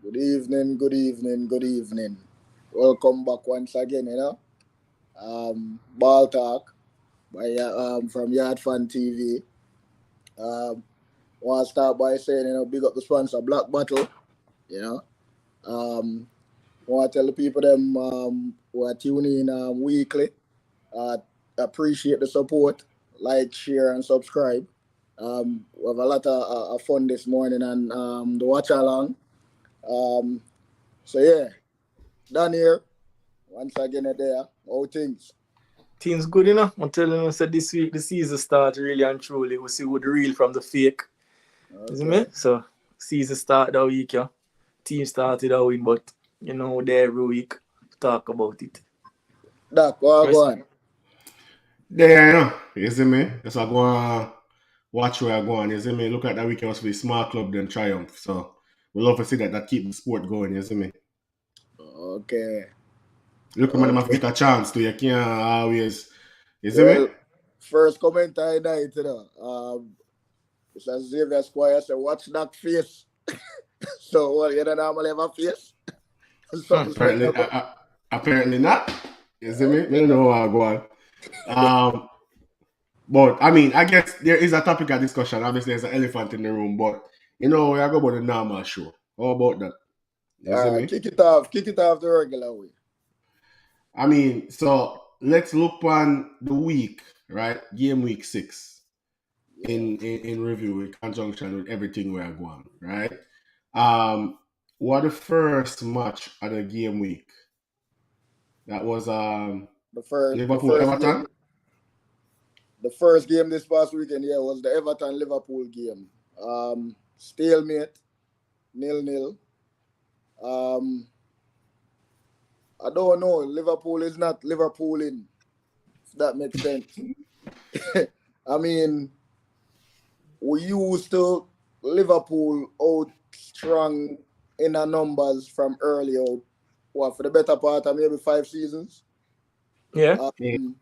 Good evening, good evening, good evening. Welcome back once again, Ball Talk from Yaad Fantv. Um, Want to start by saying, big up the sponsor, Black Bottle, you know. Um, Want to tell the people them who are tuning in weekly, uh, appreciate the support, like, share, and subscribe. We have a lot of fun this morning and the watch along. Um, so, yeah, done here. Once again, there. All things. Team's good, I'm telling you, so this week the season starts really and truly. We see what the real from the fake. Isn't Okay. it? So season started that week, yeah. Team started that week, but they every week talk about it. Doc, go Yes. on. Yeah, you see me? That's why I go on watch where I go on, you see me? Look at that weekend was for a small club then triumph. So we love to see that keep the sport going, you see me? Okay. Look at them have Okay. to get a chance to you can't always you see me? Well, first comment I night, it's as Xavier Squire said, watch that face. So, what, you don't normally have a face? Something special. Apparently not. You see me? Okay. I don't know how I go on. Um but I mean I guess there is a topic of discussion. Obviously there's an elephant in the room, but we are going about the normal show. How about that? You see All right, me? kick it off. Kick it off the regular way. I mean, so let's look on the week, right? Game week 6 Yeah. in review in conjunction with everything we are going, right? Um, what the first match of the game week? That was The Liverpool first game, Everton. the first game this past weekend, yeah, was the Everton Liverpool game. Stalemate, 0-0. Um, I don't know. Liverpool is not Liverpool in. If that makes sense. I mean, we used to Liverpool out strong in our numbers from early out. What, for the better part of maybe 5 seasons? Yeah. Yeah. Um,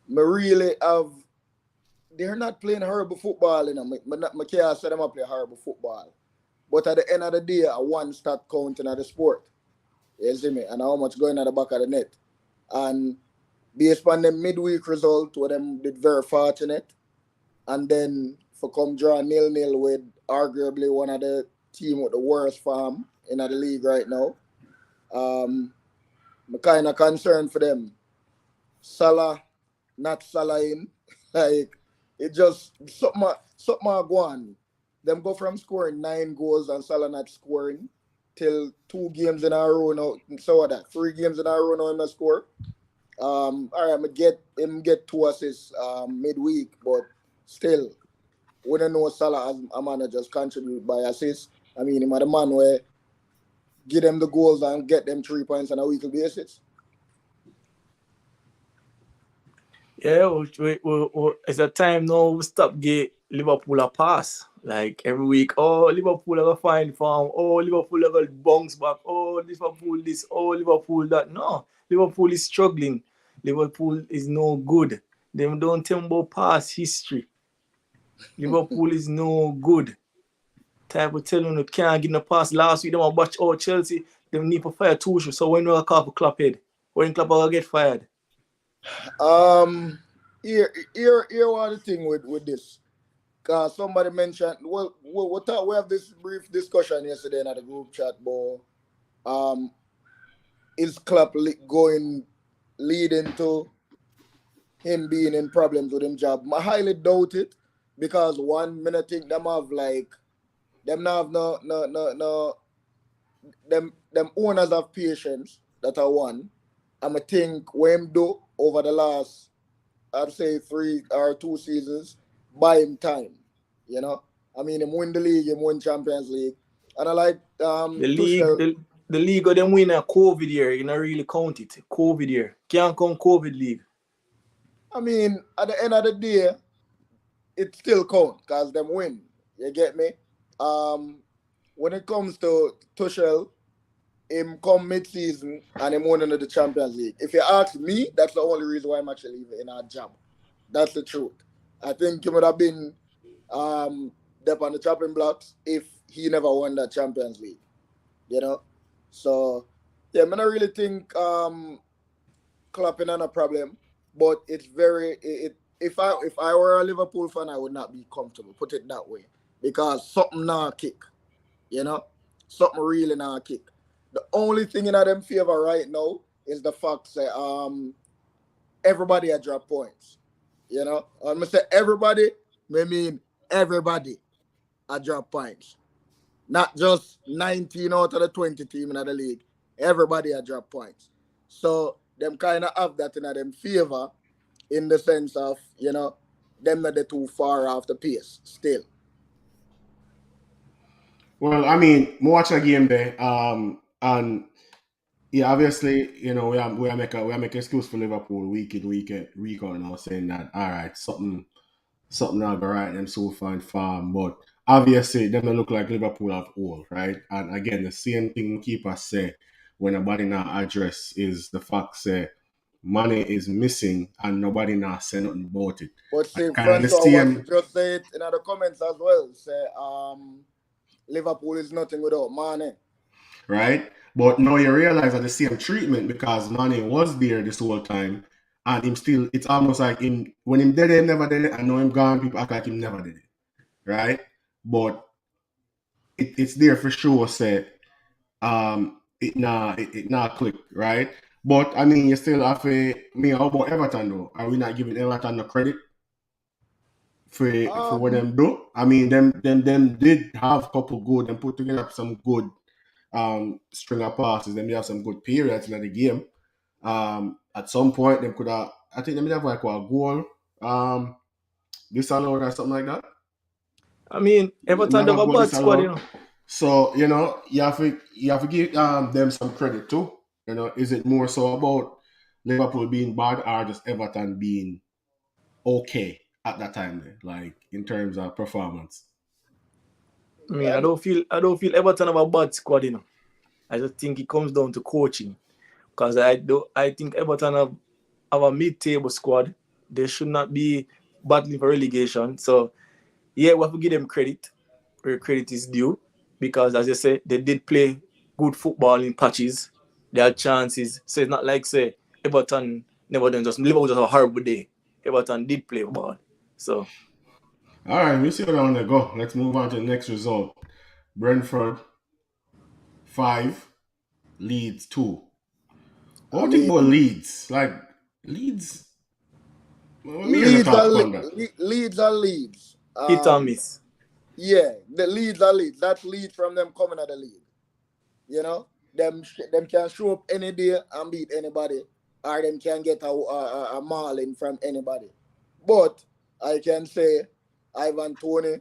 me really have. They're not playing horrible football, I can't say them a play horrible football. But at the end of the day, a one stat counting at the sport. You see me? And how much going at the back of the net. And based on the midweek result, where them did very fortunate, and then for come draw 0-0 with arguably one of the team with the worst form in the league right now. I'm kind of concerned for them. Salah, not Salah in. Like, it just, something go on. Them go from scoring 9 goals and Salah not scoring till 2 games in a row now. So what that? 3 games in a row now in the score. All right, I'm get 2 assists midweek, but still, we don't know Salah as a man that just contribute by assist. I mean, him are the man where give them the goals and get them 3 points on a weekly basis. Yeah, it's a time now we stop get Liverpool a pass. Like every week, oh Liverpool have a fine form, oh Liverpool have a bounce back, oh Liverpool this, oh Liverpool that. No, Liverpool is struggling. Liverpool is no good. They don't tell me about past history. Liverpool is no good. Type of telling you can't give no pass. Last week them watch out Chelsea. Them need to fire Tuchel. So when we call for Klopp head, when Klopp will get fired. Um, here one thing with this. Cause somebody mentioned, we have this brief discussion yesterday in the group chat, but um, is Klopp going leading to him being in problems with him job? I highly doubt it because 1 minute think them have like them not have no them owners have patience that are one. I'm think what him do over the last I'd say 3 or 2 seasons, buy him time. You know, I mean, him win the league, him win Champions League, and I like The league, Tuchel. the league of them win a COVID year, you know, really count it. COVID year. Can't count COVID league. I mean, at the end of the day, it still count because them win. You get me? Um, when it comes to Tuchel, him come mid-season and him winning the Champions League. If you ask me, that's the only reason why I'm actually in our job. That's the truth. I think he would have been there on the chopping blocks if he never won that Champions League. you know. So yeah, I don't really think clapping on a problem, but it's very if I were a Liverpool fan, I would not be comfortable. Put it that way, because something now kick, you know, something really now kick. The only thing in them favor right now is the fact that everybody had drop points, you know. I'm gonna say everybody, I mean everybody had drop points, not just 19 out of the 20 team in the league. Everybody had drop points. So them kind of have that in them favor in the sense of, you know, them not the too far off the pace still. Well, I mean, more watch a game there, and yeah, obviously, we are make excuse for Liverpool week on now, saying that all right, something not go right them so far in farm, but obviously them don't look like Liverpool at all, right? And again, the same thing keepers say when nobody now address is the fact say money is missing and nobody now say nothing about it. But see, Kind of the Francois was same, just say it in the comments as well. Say Liverpool is nothing without money. right? But now you realize that the same treatment because Mane was there this whole time, and him still. It's almost like him when him did it, him never did it. And now him gone, people act like him never did it, right? But it's there for sure. Say it not click, right? But I mean, you still have to. Me, how about Everton though? Are we not giving Everton the credit for what Um, them do? I mean, them did have a couple good and put together some good string of passes. Then they have some good periods in the game. At some point, they could have. I think they may have like a goal. Disallowed or something like that. I mean, They Everton have have a a goal bad squad, disallowed. So you have to give them some credit too. Is it more so about Liverpool being bad or just Everton being okay at that time? Then, like in terms of performance. I mean, I don't feel Everton have a bad squad, I just think it comes down to coaching. Because I think Everton have a mid-table squad. They should not be battling for relegation. So yeah, we have to give them credit where credit is due. Because as you say, they did play good football in patches. They had chances. So it's not like say Everton never done just Liverpool just a horrible day. Everton did play ball. So All right, we see where I want to go. Let's move on to the next result. Brentford 5, Leeds 2. What I do you think mean, about Leeds? Like Leeds, well, me and the talk on that, Leeds are Leeds. hit and miss. Yeah, the Leeds are Leeds. That Leeds from them coming at the league. You know, them can show up any day and beat anybody, or them can get a mauling from anybody. But I can say Ivan Tony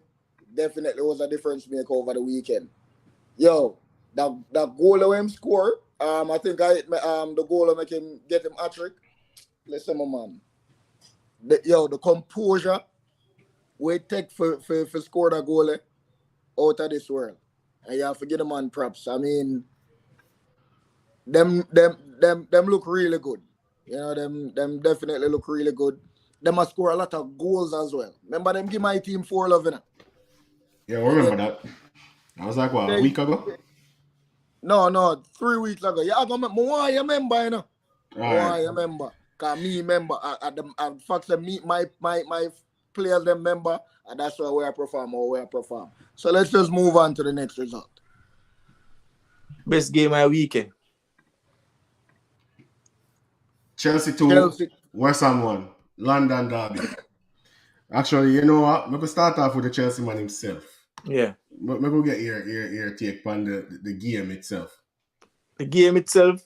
definitely was a difference maker over the weekend. Yo, that goal of him score, I think the goal of make him get him hat trick. Listen, my man. The composure we take for score that goal out of this world. And you have to give the man props. I mean, them look really good. You know, them definitely look really good. Them must score a lot of goals as well. Remember them give my team 4-love, you know? yeah, I And remember that. I was like, what, a they week ago? no, 3 weeks ago. Yeah, I go more you remember, you know. All More right. you remember. Cause me remember at fact that me my players them remember and that's why we are perform or we are perform. So let's just move on to the next result. Best game of weekend. Chelsea 2, Chelsea. West Ham 1, London Derby. Actually, you know what? We could start off with the Chelsea man himself. Yeah. Maybe we'll get your take on the game itself. The game itself,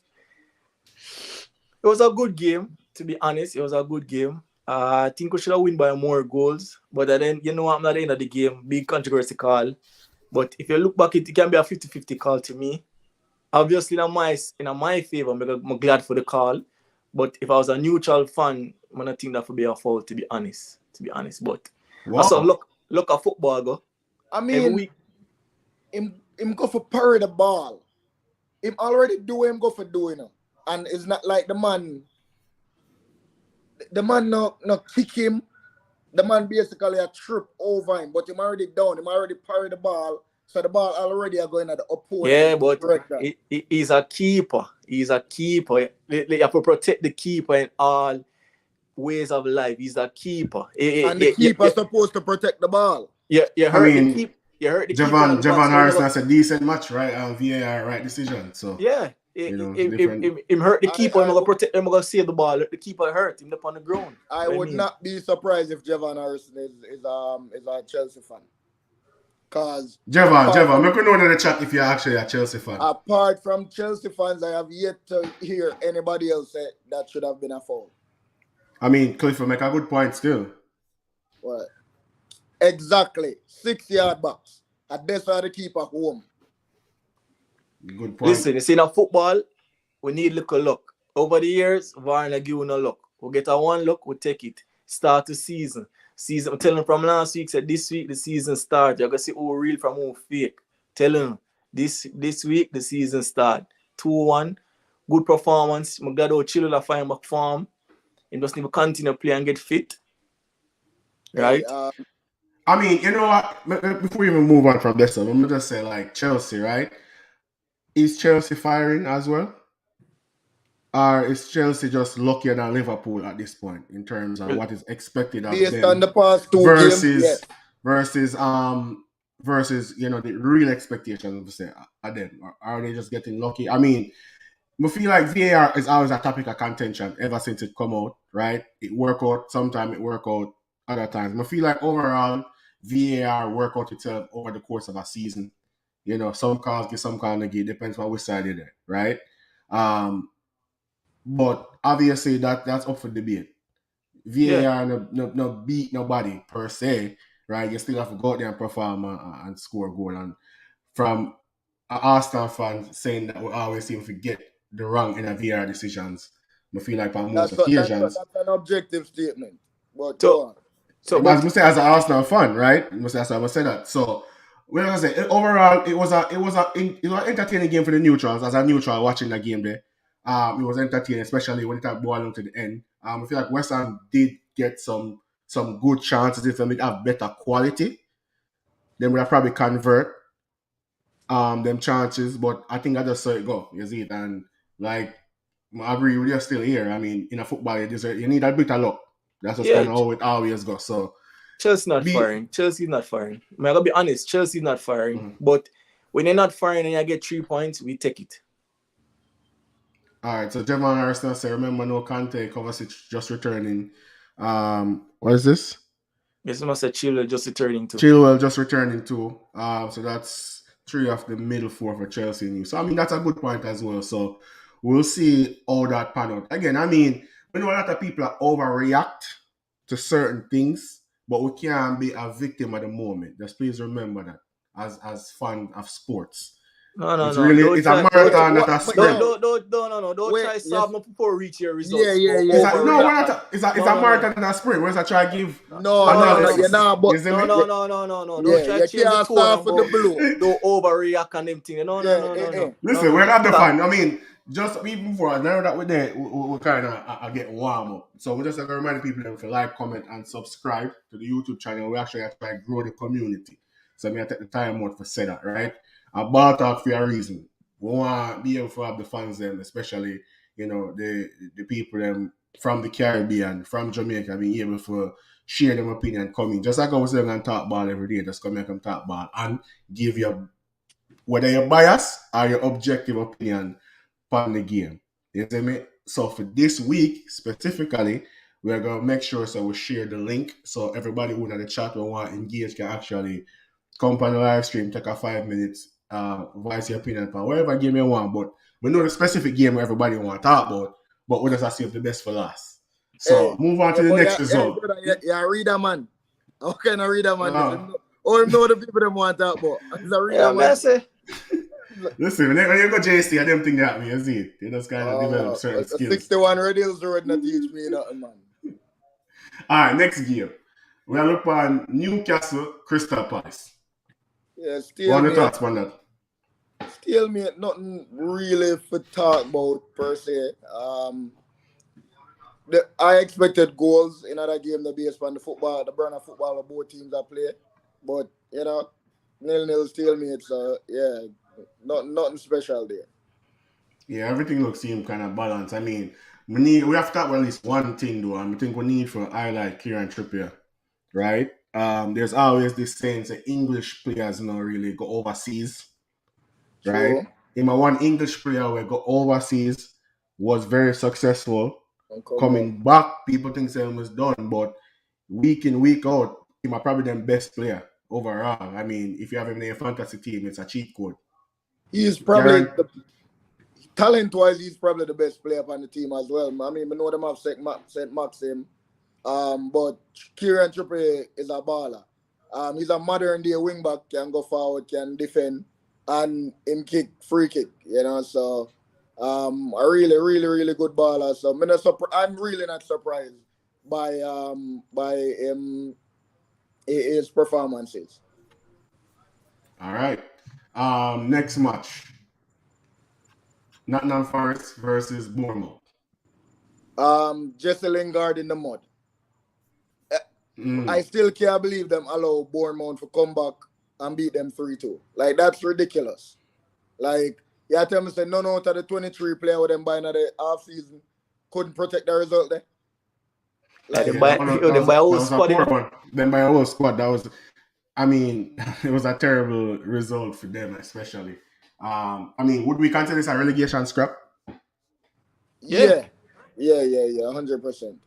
it was a good game, to be honest. It was a good game. I think we should have won by more goals. But then, I'm not at the end of the game. Big controversy call. But if you look back, it can be a 50-50 call to me. Obviously, in my favor, I'm glad for the call. But if I was a neutral fan, I don't think that would be a fault, to be honest. But I saw Wow. look at football go. I Every mean, week, him go for parry the ball. Him already do him go for doing it. And it's not like the man no kick him. The man basically a trip over him, but him already down. Him already parry the ball So the ball already are going at the opponent. Yeah, but direction. he's a keeper. He's a keeper. You have to protect the keeper in all ways of life. He's a keeper. And the keeper supposed to protect the ball. You I hurt the mean, keeper. You hurt the keeper in Javon the box. Harrison has a decent match, right? VAR right decision. So Yeah, different. him hurt the keeper. I'm gonna protect. I'm gonna save the ball. The keeper hurt him up on the ground. I would not be surprised if Javon Harrison is a Chelsea fan. Cause Javon, make me know in the chat if you're actually a Chelsea fan. Apart from Chelsea fans, I have yet to hear anybody else say that should have been a foul. I mean, Clifford make a good point still. What? Exactly. 6-yard box. At best for the keeper home. Good point. Listen, you see, in football, we need little luck. Over the years, Varna give no luck. We get a one luck, we take it. Start the season. I'm telling from last week, said this week the season start. You're gonna see who real from who fake. Tell him this week the season start. 2-1. Good performance. My God, chill la fine back form. And just need to continue to play and get fit. Right? I mean, you know what? Before we even move on from this, I'm gonna just say like Chelsea, right? Is Chelsea firing as well? Or is Chelsea just luckier than Liverpool at this point in terms of what is expected of based them on the past 2 versus games, versus the real expectations of say of them? Or are they just getting lucky? I mean, I feel like VAR is always a topic of contention ever since it come out, right? It work out, sometimes it work out other times. I feel like overall VAR work out itself over the course of a season. Some calls get some calls negate, depends on which side you're there, right? But obviously that's up for debate. VAR no beat nobody per se, right? You still have to go out there and perform and score a goal. And from an Arsenal fan saying that we always seem to get the wrong in a VAR decisions, I feel like on most occasions. That's an objective statement. But so, go on. So as I say, as an Arsenal fan, right? I say that. So when I say overall, it was an entertaining game for the neutrals. As a neutral watching the game there, it was entertaining, especially when it had boiled to the end. I feel like West Ham did get some good chances. If they have better quality, then we'll probably convert them chances. But I think I just saw it go. You see it, and like I agree with you still here. I mean, in a football, you need a bit of luck. That's just kind of how it always goes. So Chelsea's not firing. Chelsea's not firing. I'm gonna be honest. Chelsea's not firing. Mm-hmm. But when you're not firing and you get 3 points, we take it. All right. So Javon Harrison say, remember no Conte, Kovacic just returning. What is this? Yes, must say Chilwell just returning too. Chilwell just returning too. So that's 3 of the middle 4 for Chelsea. So I mean that's a good point as well. So we'll see how that pan out. Again, I mean, we know a lot of people overreact to certain things, but we can't be a victim at the moment. Just please remember that as fan of sports. No. It's a marathon, not a sprint. No. Don't try solve no before reach your results. Yeah. It's a marathon and a sprint. Where's I try to give No. Don't try to change the tone for the blue. Don't overreact on them things. No. Listen, we're not the fan. I mean, just even before now that we're there, we kind of get warm up. So we just have to remind people to like, comment, and subscribe to the YouTube channel. We actually have to grow the community. So I take the time out to say that, right? A ball talk for a reason. We want to be able to have the fans them, especially, the people them from the Caribbean, from Jamaica, being able to share them opinion coming. Just like I was saying and talk ball every day, just come here and talk ball and give you whether you're biased or your objective opinion on the game. You see me? So for this week specifically, we're gonna make sure we share the link so everybody who in the chat will want to engage can actually come on the live stream, take a 5 minutes, voice your opinion on whatever game you want. But we know the specific game everybody want to talk about, but we just save the best for last. So move on to the next result. Yeah, reader man. How can I read a man? Or know the people that want to talk about. It's a reader man. Listen, when you go JST, I don't think that me, you see it. You just kind of develop certain skills. 61 radials the road not teach me nothing, man. All right, next game. We are looking on Newcastle Crystal Palace. Yeah, still. What are your thoughts on that? Still, nothing really for talk about per se. I expected goals in other game based on the brand of football that both teams are playing. But, 0-0 stalemate. So yeah, nothing special there. Yeah, everything looks seem kind of balanced. I mean, we have to talk about at least one thing though, and I think we need for highlight Kieran Trippier, right? There's always this saying that English players don't really go overseas, right? True. In my one English player who go overseas was very successful. And come back. Coming back, people think he was done, but week in, week out, he might probably the best player overall. I mean, if you have him in a fantasy team, it's a cheat code. He's probably Guarantee. talent-wise, he's probably the best player on the team as well. I mean, I know them have St. Maxim, but Kieran Trippier is a baller. He's a modern-day wing-back, can go forward, can defend, and him kick, free kick, you know, so a really, really, really good baller. So I'm really not surprised by his performances. All right. Next match. Nottingham Forest versus Bournemouth. Jesse Lingard in the mud. Mm. I still can't believe them allow Bournemouth to come back and beat them 3-2. Like, that's ridiculous. Like, you tell me, say, none out of the 23 player with them buying at the half season couldn't protect the result there. Like, Yeah, them by a whole squad. Then by a whole squad, that was, I mean, it was a terrible result for them, especially. I mean, would we consider this a relegation scrap? Yeah, 100%.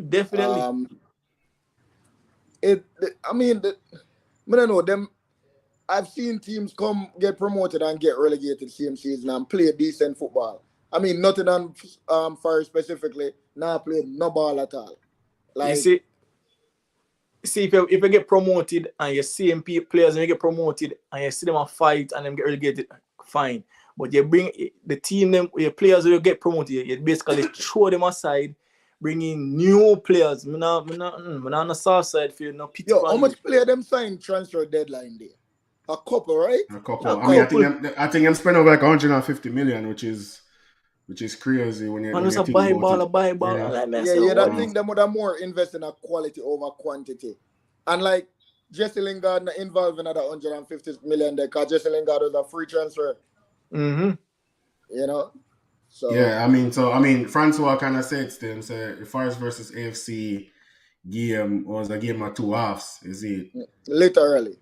Definitely. I don't know them. I've seen teams come get promoted and get relegated same season and play decent football. I mean, Nottingham Forest specifically, not played no ball at all. Like, you see, if you get promoted and you see players and you get promoted and you see them a fight and them get relegated, fine. But you bring the team, your players who get promoted, you basically throw them aside, bring in new players. I'm not on the soft side for you. No pity. Yo, how much player them signed transfer deadline there? A couple, right? A couple. I think them spent over like 150 million, which is crazy when you're thinking about it. Buy ball. I think them would have more invest in a quality over quantity. And like Jesse Lingard not involved in another 150 million there because Jesse Lingard was a free transfer. Mm-hmm. You know? So yeah, I mean, Francois kind of said to him, say the Forest versus AFC game was a game of two halves, is it? Literally.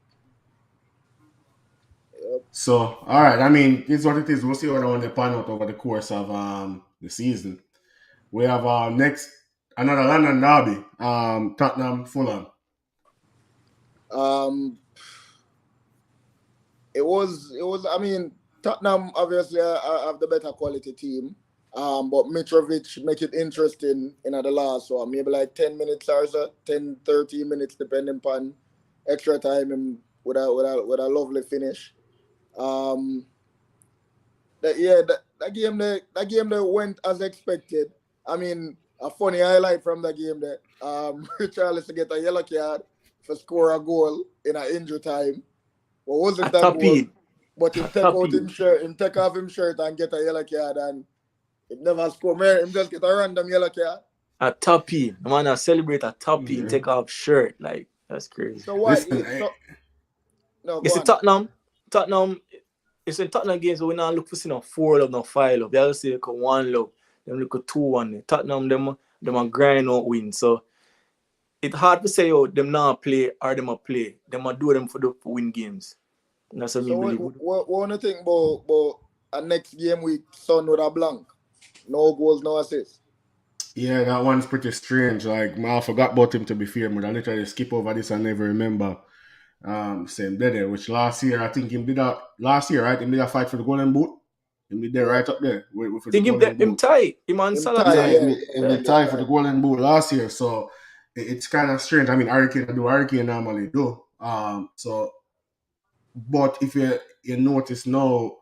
Yep. So, all right, I mean, it's what it is. We'll see what I want to pan out over the course of the season. We have next another London derby, Tottenham Fulham. It was. I mean, Tottenham obviously have the better quality team. But Mitrovic make it interesting in the last one. Maybe like 10 minutes or so, 10, 13 minutes, depending upon extra time with a lovely finish. That game that went as expected. I mean, a funny highlight from the game that Richarlison get a yellow card for score a goal in an injury time. What wasn't that goal? But he take off his shirt and get a yellow card and it never score. Him just get a random yellow card. A toppy. The man celebrate a toppy, take off shirt. Like, that's crazy. So why? Tottenham, it's in Tottenham games, so we not look for 4 love, no 5 love. They always say look at 1 love. Them look at 2-1. Tottenham, them a grind out win. So it's hard to say them not play or them a play. Them a do them for win games. And that's what me believe. What do you think about a next game week, Son with a blank? No goals, no assists. Yeah, that one's pretty strange. Like, I forgot about him, to be fair, but I literally skip over this and never remember saying there, which last year, I think he did that. Last year, right? He did a fight for the Golden Boot. He did there right up there. I think him tie. Him and Salah tie. He tie for the Golden Boot last year. So it's kind of strange. I mean, Hurricane normally do. But if you notice now,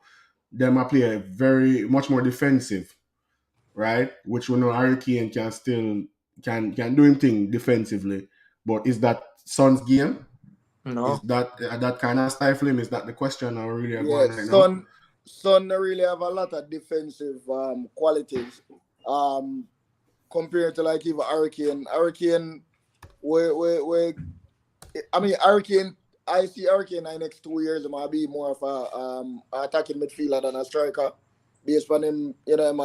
them are play very much more defensive, right? Which we know Hurricane can still can do him thing defensively. But is that Son's game? No. Is that kind of stifling? Is that the question? Or really going right now? Son really have a lot of defensive qualities compared to like even Hurricane. Hurricane I see Hurricane in the next 2 years. He might be more of a attacking midfielder than a striker. Based on him, him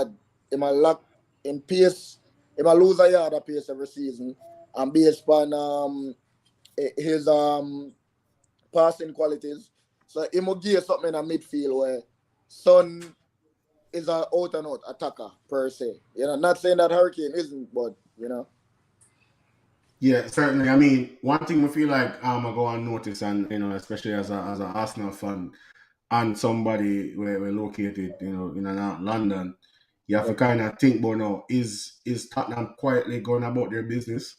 a lack in pace. Him a lose a yard of pace every season. And based on his passing qualities. So he will give something in a midfield where Son is an out and out attacker per se. Not saying that Hurricane isn't, but Yeah, certainly. I mean, one thing I feel like I go and notice, and especially as an Arsenal fan and somebody where we're located, in London, you have to kind of think about now, is Tottenham quietly going about their business,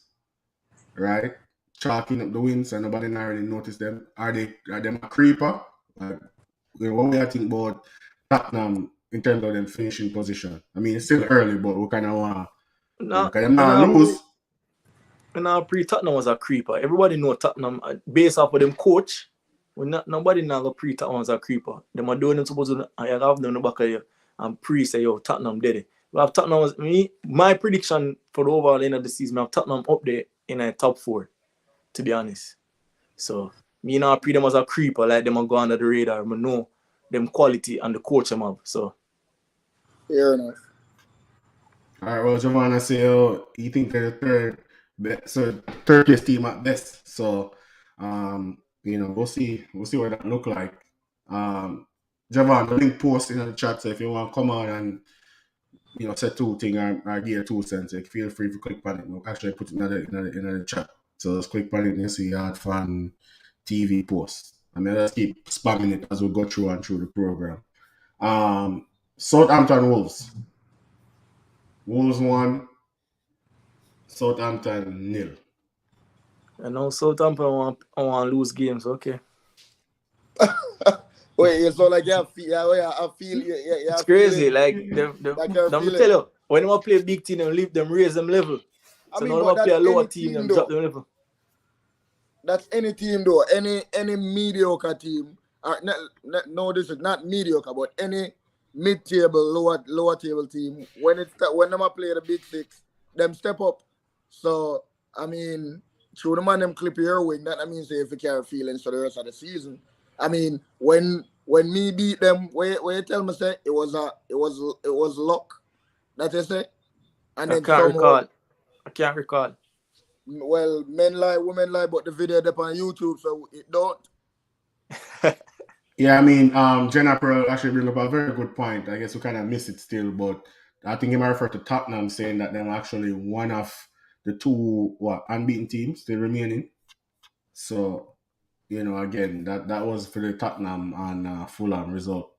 right? Chalking up the wins and nobody not really notice them. Are them a creeper? Like, what we think about Tottenham in terms of them finishing position? I mean, it's still early, but we kind of want No, because them not lose. Pre-Tottenham was a creeper. Everybody know Tottenham based off of them coach. Nobody now go pre-Tottenham was a creeper. Them are doing them supposed to I have them in the back of you and pre-say, yo, Tottenham did it. But if Tottenham was my prediction for the overall end of the season, I have Tottenham up there in a top 4, to be honest. So me now pre them as a creeper, like them are go under the radar. I know them quality and the coach them have. So fair enough. All right, well, Giovanna say, you think they're third place team at best. So, we'll see what that look like. Javon, the link post in the chat. So if you want to come on and say 2 things or give 2 cents, feel free to click on it. We'll actually put it in the chat. So just click on it and you see Yaad Fantv post. I mean, let's keep spamming it as we go through the program. Southampton Wolves. Wolves 1, Southampton 0. I know Southampton want to lose games, okay. Wait, it's all like I feel. It's crazy. Like them tell you, when they play big team, them raise them level. So now they play a lower team, them drop them level. That's any team though. Any mediocre team. No, this is not mediocre, but any mid-table, lower table team. When them play the big 6, them step up. So I mean, through the man them clip your wing. That means if you carry feelings for the rest of the season. I mean, when me beat them, where you tell me say it was luck. That you say, and I can't recall. Well, men lie, women lie, but the video up on YouTube, so it don't. Yeah, I mean, Jennifer actually bring up a very good point. I guess we kind of miss it still, but I think he might refer to Tottenham saying that they're actually one of the 2 unbeaten teams still remaining. So, again, that was for the Tottenham and Fulham result.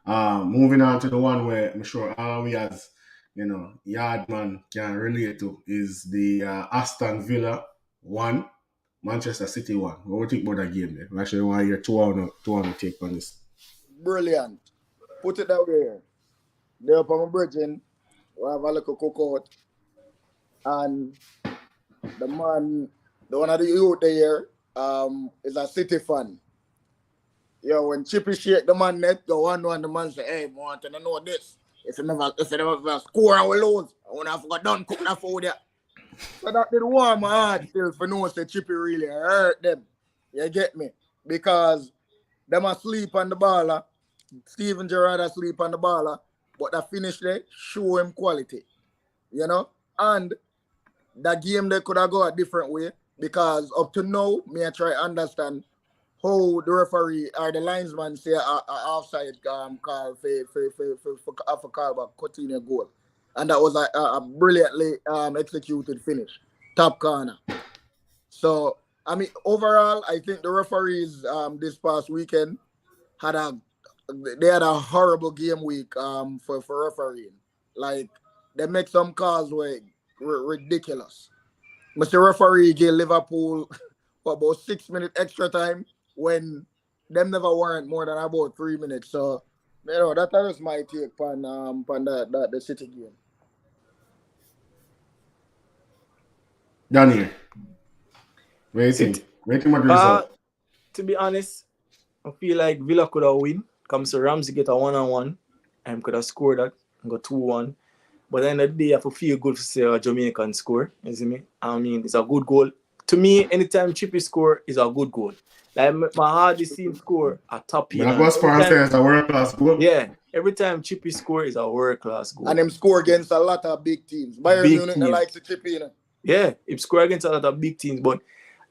Moving on to the one where I'm sure all we as Yardman can relate to is the Aston Villa 1, Manchester City 1. What do you think about that game there? We actually want to hear 2 on take on this. Brilliant. Put it that way. They're up on my bridge and we have a little cookout. And the one of the youth there is a City fan. When Chippy shake the man net, the one the man say, hey, I want to know this. If you never score and we lose, I want to have got done cook that food there. So that did warm my heart still for know say Chippy really hurt them. You get me? Because them asleep on the baller. Steven Gerrard asleep on the baller. But that finish there show him quality. And that game they could have gone a different way. Because up to now, me I try to understand how the referee or the linesman say a offside call for call back Coutinho goal. And that was a brilliantly executed finish. Top corner. So, I mean, overall, I think the referees this past weekend had a horrible game week for refereeing. Like, they make some calls were ridiculous. Mr. Referee gave Liverpool for about 6 minutes extra time when them never warrant more than about 3 minutes. So, that was my take on the City game. Daniel, waiting what the result. To be honest, I feel like Villa could have win. Comes to Ramsey get a 1-on-1 and could have scored that and got 2-1. But at the end of the day, I feel good to say a Jamaican score. You see me? I mean, it's a good goal. to me, anytime Chippy score is a good goal. Like my hardest team score a top But in. I go as far as say it's a world class goal. Yeah, every time Chippy score is a world class goal. And him score against a lot of big teams. Bayern Munich likes to chip in. Yeah, he score against a lot of big teams, but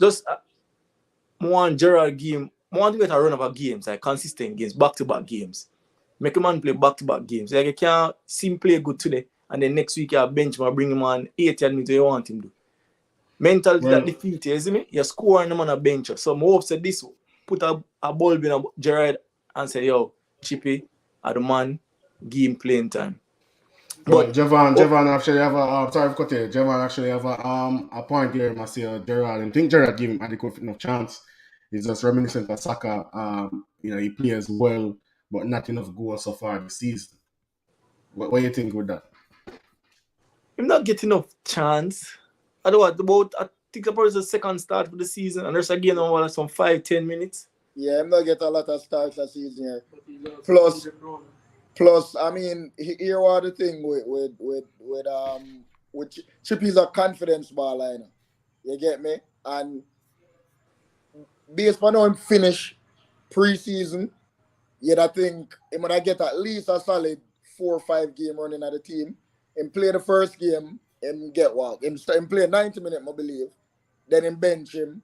just one Gerald game, want to get a run of games, like consistent games, back-to-back games. Make a man play back-to-back games. Like you can't see him play good today, and then next week you bench him, bring him on 80 minutes you want him to do. Mentality that defeat you, see me? You score and him on a bench. So I hope say this, put a bulb in a Gerard and say, yo, Chippy, are the man, give him playing time. But Javon actually have a sorry for cutting you. Javon actually have a point here. I say Gerard, and think Gerard gave him adequate enough chance. He's just reminiscent of Saka. He plays well, but not enough goals so far this season. What do you think with that? I'm not getting enough chance. I think about the second start for the season, and there's again over some 5-10 minutes. Yeah, I'm not getting a lot of starts this season here. Plus, I mean, here are the thing with Chippy's a confidence ball liner. You get me? And based on how him finish pre-season, I think he might get at least a solid 4 or 5 game running at the team. Him play the first game, him get walk. Him play 90 minutes, I believe. Then him bench him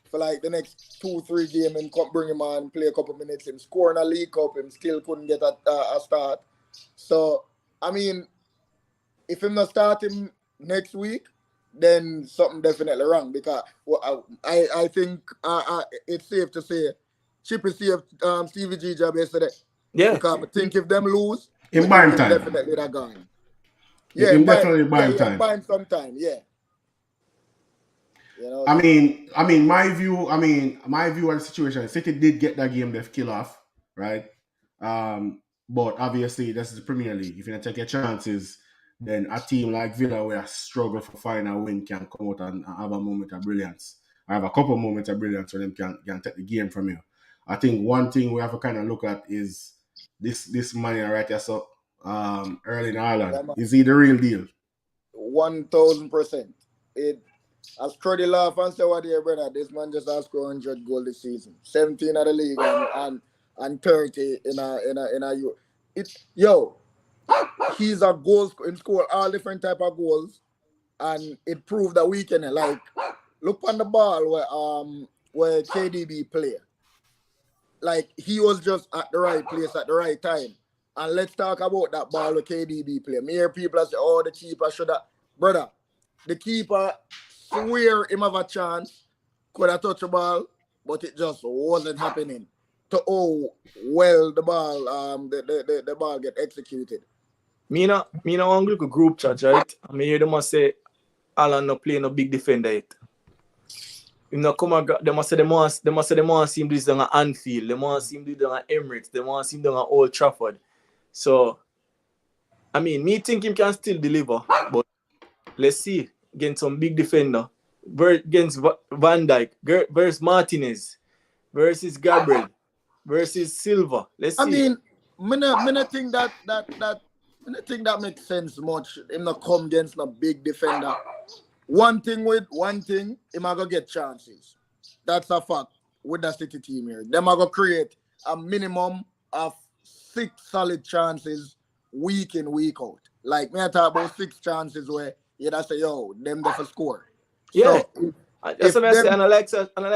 for like the next 2-3 games and bring him on, play a couple minutes. Him score in a League Cup, him still couldn't get a start. So, I mean, if him not start him next week, then something definitely wrong. Because I think it's safe to say Chippy saved Stevie G job yesterday. Yeah. Because I think if them lose, in buying time. Definitely that gone. Yeah, definitely buying time. Buying some time, yeah. You know, I mean, my view of the situation, City did get that game they've kill off, right? But obviously this is the Premier League. If you don't take your chances, then a team like Villa where struggle for finding a win can come out and have a moment of brilliance. I have a couple of moments of brilliance where them can take the game from you. I think one thing we have to kind of look at is this money right here, so Erling Haaland. Is he the real deal? 1000%. As Truddy laugh and say what dear brother, this man just has scored 100 goals this season. 17 at the league and 30 in a he's a goal score all different type of goals, and it proved that we can look on the ball where KDB play. Like he was just at the right place at the right time. And let's talk about that ball with KDB play. Me hear people say, oh, the keeper should have. Brother, the keeper swear him have a chance, could have touched the ball, but it just wasn't happening. To well the ball the ball get executed. Me now one look a group chat, right? I mean hear them say Alan not playing no big defender yet. You know, they must say they want to see him do this on Anfield, they want to see him do this on Emirates, they want to see him do on Old Trafford. So I mean, me think him can still deliver, but let's see against some big defender, against Van Dijk, versus Martinez, versus Gabriel, versus Silva. Let's see. I mean, I think that makes sense much. Him not come against a big defender. One thing, him are gonna get chances. That's a fact with the City team here. Them are gonna create a minimum of 6 solid chances week in, week out. Like me I talk about 6 chances where you just say, yo, them there for score. Yeah. So, that's what I say, and I like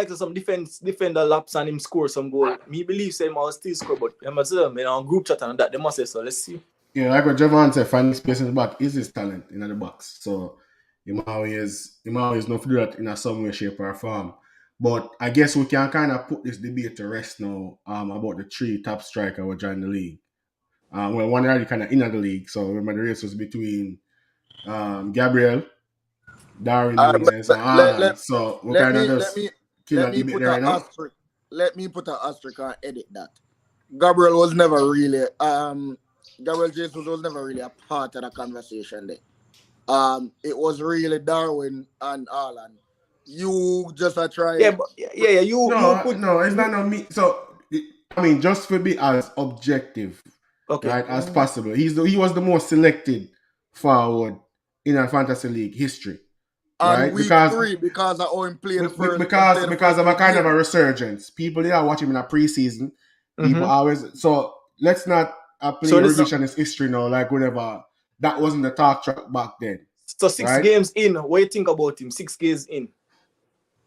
some defender laps and him score some goal. Me believe say him will still score, but I must say on group chat and that they must say so. Let's see. Yeah, like what Javon said, finding space in the back is his talent in the box. So he might always not do that in some way, shape, or form. But I guess we can kind of put this debate to rest now about the 3 top strikers who joined the league. Well, one already kind of in the league, so remember the race was between Gabriel, Darwin Nunes, and Haaland. So we kind of just kill that debate right now. Let me put an asterisk and edit that. Gabriel was never really Gabriel Jesus was never really a part of the conversation there. It was really Darwin and Haaland. You just a try. Yeah, but no, it's not no me. So I mean, just to be as objective, right, as possible. He was the most selected forward in our fantasy league history. on right? week Because 3 because of how him play the first because of a kind of a game. resurgence. People they are watching him in a preseason. People always so let's not play So this is revisionist history now, like whatever. That wasn't the talk track back then. so 6 right? games in. What do you think about him? 6 games in.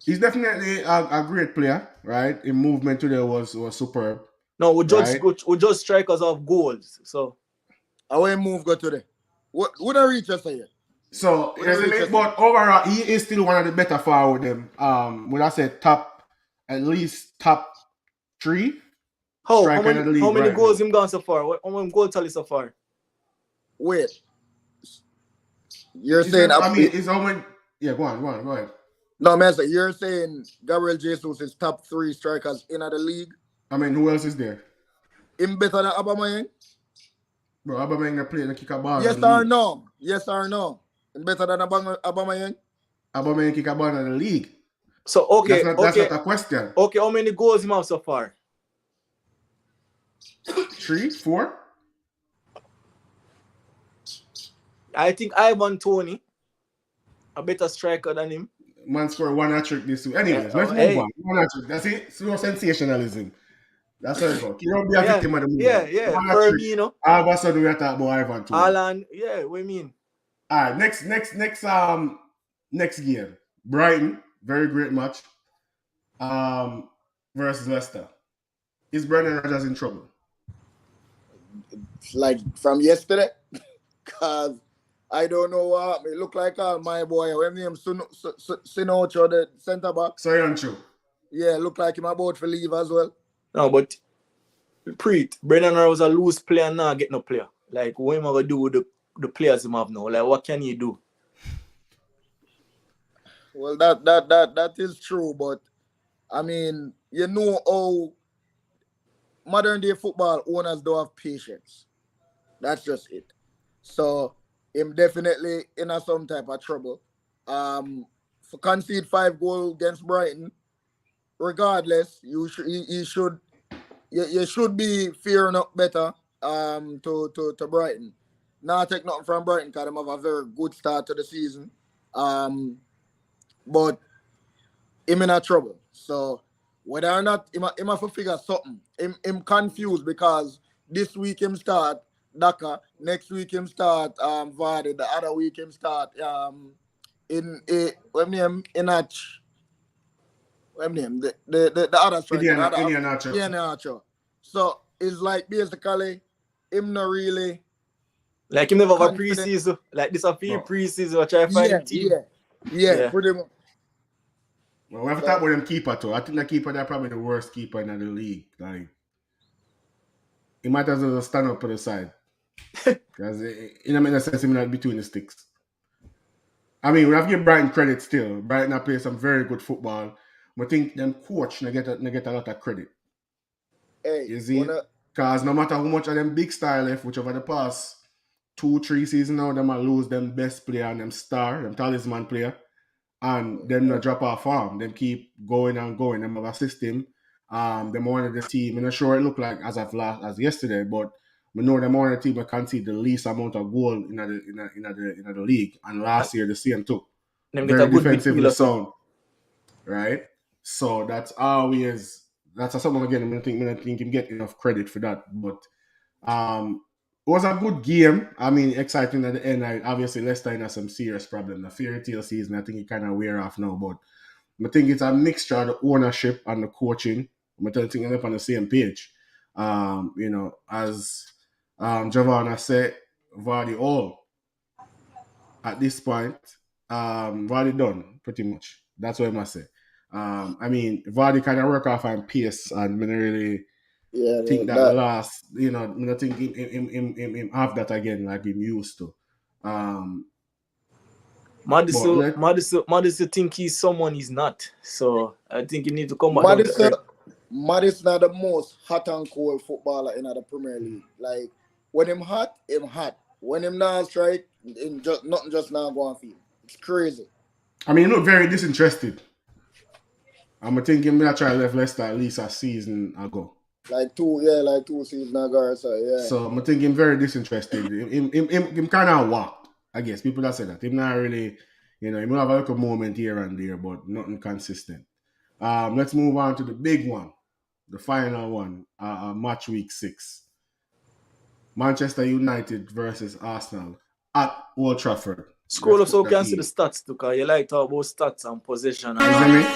He's definitely a great player, right? His movement today was superb. No, we Right. judge strikers of goals. So How him move go today? What would I reach us here? So What I reach us? but overall, he is still one of the better forward them. When I say at least top 3 striker in the league. How many right goals now. him gone so far? How many goal tally so far? Wait. You're Is saying it- I mean, it's how many? Yeah, go ahead. no, man. You're saying Gabriel Jesus is top 3 strikers in the league. I mean, who else is there? Him better than Aubameyang? Bro, Aubameyang play and kick a ball. Yes in the or league. no? Yes or no? Him better than Aubameyang? Aubameyang kick a ball in the league. So okay, That's not a question. Okay, how many goals him have so far? 3, 4. I think Ivan Toney a better striker than him. Man scored 1 hat-trick this week. Anyways, Yeah, let's hey. move on. 1 hat-trick. That's it. It's no sensationalism. That's how it goes. You don't be a victim of the movement. Yeah. 1 For hat-trick. me, you know. All of a sudden we are talking about Ivan Toney. Alan, yeah, what do you mean? All right, next game. Brighton, very great match. Versus Leicester. Is Brendan Rodgers in trouble? Like from yesterday? Because I don't know what it look like. My boy, when him Sinocho, the centre back. So you're untrue. Yeah, look like him about to leave as well. No, but Preet, Brendan was a loose player now, get no player. Like, what am I gonna do with the players him have now? Like, what can he do? Well, that is true, but I mean, you know how modern day football owners don't have patience. That's just it. So him definitely in some type of trouble. For concede 5 goals against Brighton, regardless, you should be fearing up better to Brighton. Now take nothing from Brighton because they have a very good start to the season. But him in a trouble. So whether or not him have to figure something, him confused because this week him start Daka, next week him start Vardy, the other week him start the other striker, Indianacho. So it's like basically him not really like him never have a confident. preseason. Like this a few preseason or try to find a team. Yeah, pretty much. Well, we have to talk about them keeper too. I think the keeper they're probably the worst keeper in the league. Like he might as well stand up to the side. Because in a sense he's not between the sticks. I mean, we have to give Brighton credit still. Brighton have played some very good football. I think them coach they get a lot of credit. Hey, you see? Because no matter how much of them big star left, which over the past 2-3 seasons now, them might lose them best player and them star, them talisman player, and them not drop off form. Them keep going and going. Them have a system. Them one of the team. I'm not sure it look like as yesterday, but we know them one of the team that concede the least amount of goal in the league. And last year the same too. Them Very get a good defensively midfielder. sound. Right? So that's something again. I think him get enough credit for that. But it was a good game. I mean, exciting at the end. Obviously, Leicester has some serious problem. The fairy tale season, I think it kind of wear off now. But I think it's a mixture of the ownership and the coaching. I think they're up on the same page. As Javon said, Vardy all at this point, Vardy done pretty much. That's what I must say. I mean, Vardy kind of work off on pace, and I really think that the last, I don't think him have that again like him used to. Madison think he's someone he's not. So I think you need to come back down to earth. Madison are the most hot and cold footballer in the Premier League. Like when him hot, him hot. When him not strike, nothing just now go on field. It's crazy. I mean, he look very disinterested. I'm thinking I try left Leicester at least a season ago. Like two seasons ago. So yeah. So I'm thinking very disinterested. Him kind of walked. I guess people that say that. Him not really You know, he may have a little moment here and there, but nothing consistent. Let's move on to the big one, the final one, match week 6. Manchester United versus Arsenal at Old Trafford. Scroll Let's up so put you that can see the in. stats too, because you like talk about stats and possession. And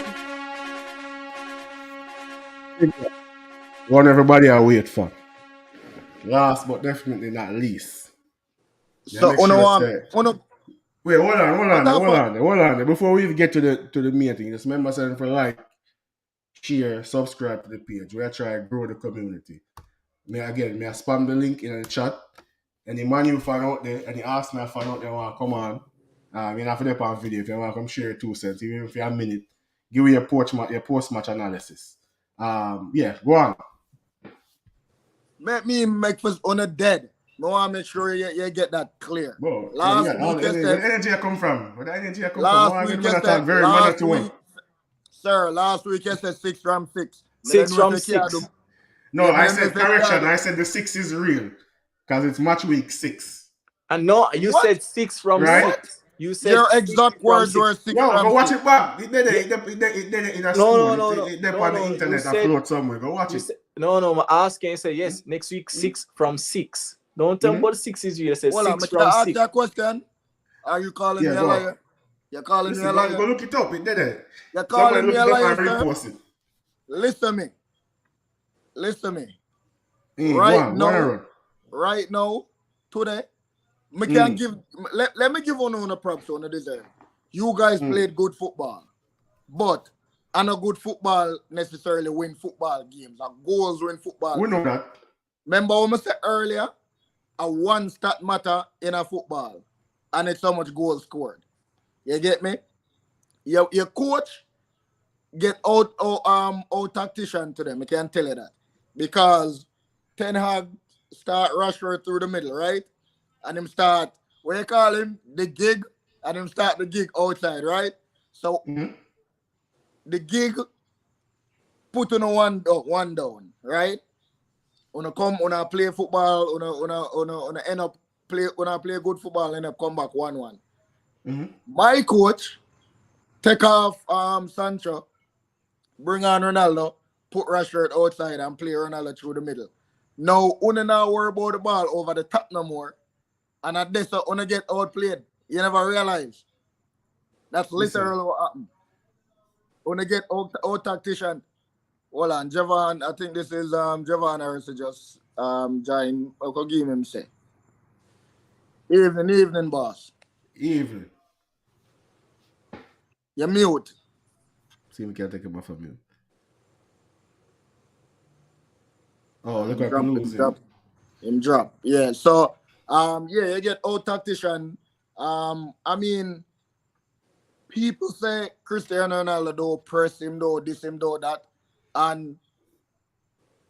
Isn't it? One everybody I wait for. Last but definitely not least. Yeah, So make sure say. uno Wait, hold what happened? on. Before we even get to the main thing, just remember saying for like, share, subscribe to the page. We are trying to grow the community. May I spam the link in the chat. Any man you find out there, any Arsenal fan out there want to come on. You have to dip on video if you want to come share 2 cents, even if you're a minute. Give me your post match analysis. Yeah, go on. Let me make first on a dead. No, I make sure you get that clear. Bro, Last week, where the energy come from? Where the energy come from? last Oh, week, I'm talk very monotone. sir, last week you said 6 from 6. 6 from 6. No, I said correction. I said the 6 is real because it's match week 6. And no, you What? said 6 from Right? 6. You said Your 6 exact from words 6. were 6 Yo, from go watch 6. it back. It did in a school. It did on the internet. I float somewhere. Go watch it. I'm asking. You say yes. Next week 6 from 6. Don't tell me what 6 is real. I said Well, 6 I'm from ask 6. you a question. Are you calling me a liar? You're calling me a liar. Go look it up. It did it. You're calling me a liar, sir. Repost it. Listen me. Right now, today, me can give. Let me give on a props on the deserve. You guys played good football, but and a good football necessarily win football games. And goals win football. We know that. Remember what I said earlier? A one stat matter in a football, and it's how much goals scored. You get me? Your coach get out tactician to them. I can tell you that because Ten Hag start Rashford through the middle, right? And him start what you call him the gig, and him start the gig outside, right? So the gig put on one down, right? Una play football, una end up play good football, end up come back 1-1. My coach take off Sancho, bring on Ronaldo, put Rashford outside and play Ronaldo through the middle. Now, una now worry about the ball over the top no more. And at this, una get outplayed. You never realize. That's literally what happened. Una get out tactician. Hold on, Javon, I think this is Javon Harris just join. I'll give him say. Evening, boss. Evening. You're mute. See if we can take him off of mute. Oh, look like losing. Him drop. Yeah. So you get out tactician. I mean, people say Cristiano Ronaldo don't press him, though, this him, though, that. And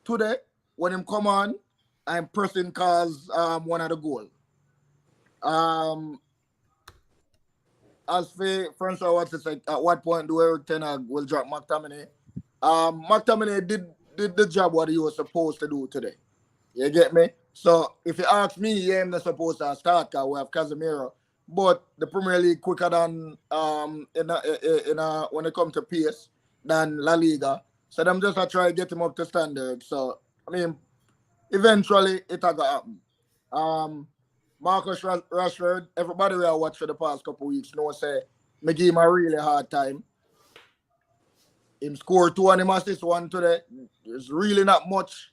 today, when him come on, I'm pressing cause one of the goal. As for Francois Watson said, at what point do Eric Ten Hag will drop McTominay? McTominay did the job what he was supposed to do today. You get me? So if you ask me, yeah, I'm not supposed to start because we have Casemiro. But the Premier League quicker than when it comes to pace than La Liga. So them just try to get him up to standard. So I mean, eventually it will happen. Marcus Rashford, everybody we have watched for the past couple of weeks know say me give him a really hard time. Him scored 2 and him assist 1 today. There's really not much.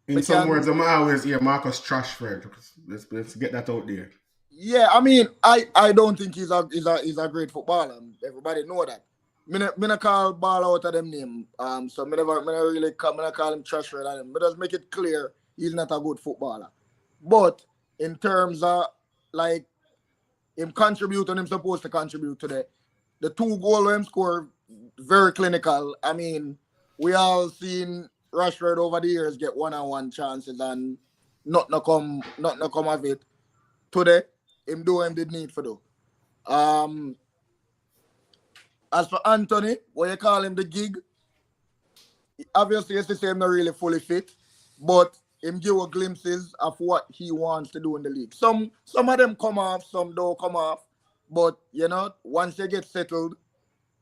In some words, I'm always Marcus Rashford. Let's get that out there. Yeah, I mean, I don't think he's a great footballer. Everybody know that. Me not call ball out of them name. So me never really call him Rashford and him. But just make it clear he's not a good footballer. But in terms of like him contributing, him supposed to contribute today. The 2 goals him scored very clinical. I mean, we all seen Rashford over the years get 1-on-1 chances and not come of it. Today, him do him did need for do. As for Anthony, what you call him the gig, obviously it's the same not really fully fit, but him give a glimpses of what he wants to do in the league. Some of them come off, some don't come off, But you know, once you get settled,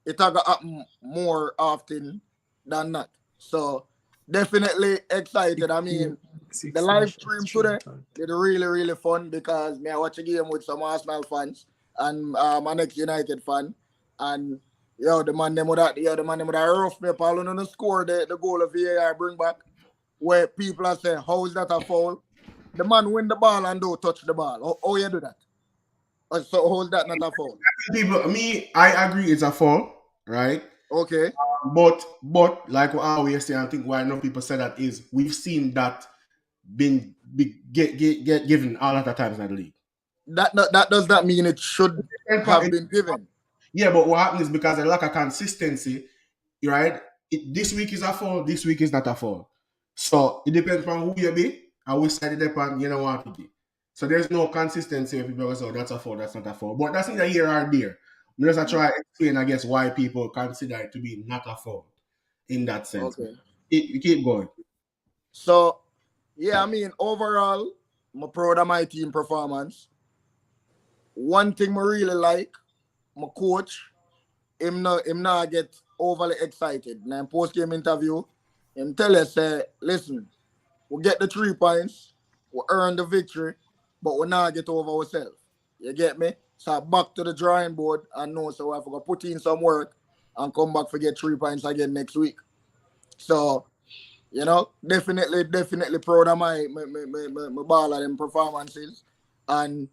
it'll happen more often than not. So definitely excited. I mean, the 16 live shots, stream 3 today times. did really, really fun because me I watch a game with some Arsenal fans and my next United fan. And the man them would have rough me up all on the score the goal of VAR bring back where people are saying, how is that a foul? The man win the ball and don't touch the ball. How you do that? So how is that not a foul? I agree it's a foul, right? Okay. But like what I always say, I think why no people say that is we've seen that get given a lot of times in the league. That does not mean it should have been given. Yeah, but what happens is because of lack of consistency, right? This week is a fall, this week is not a fall. So it depends on who you be and which side it depends, you know what to be. So there's no consistency if people go, so that's a fall, that's not a fall. But that's neither here or there. I'm just try to explain, I guess, why people consider it to be not a fall in that sense. Okay. You keep going. So yeah, I mean overall, I'm proud of my team performance. One thing I really like, my coach, him not get overly excited. Now in post game interview, him tell us say, listen, we get the 3 points, we earn the victory, but we not get over ourselves. You get me? So back to the drawing board and know so we have to put in some work and come back for get 3 points again next week. So, you know, definitely proud of my ball and them performances. And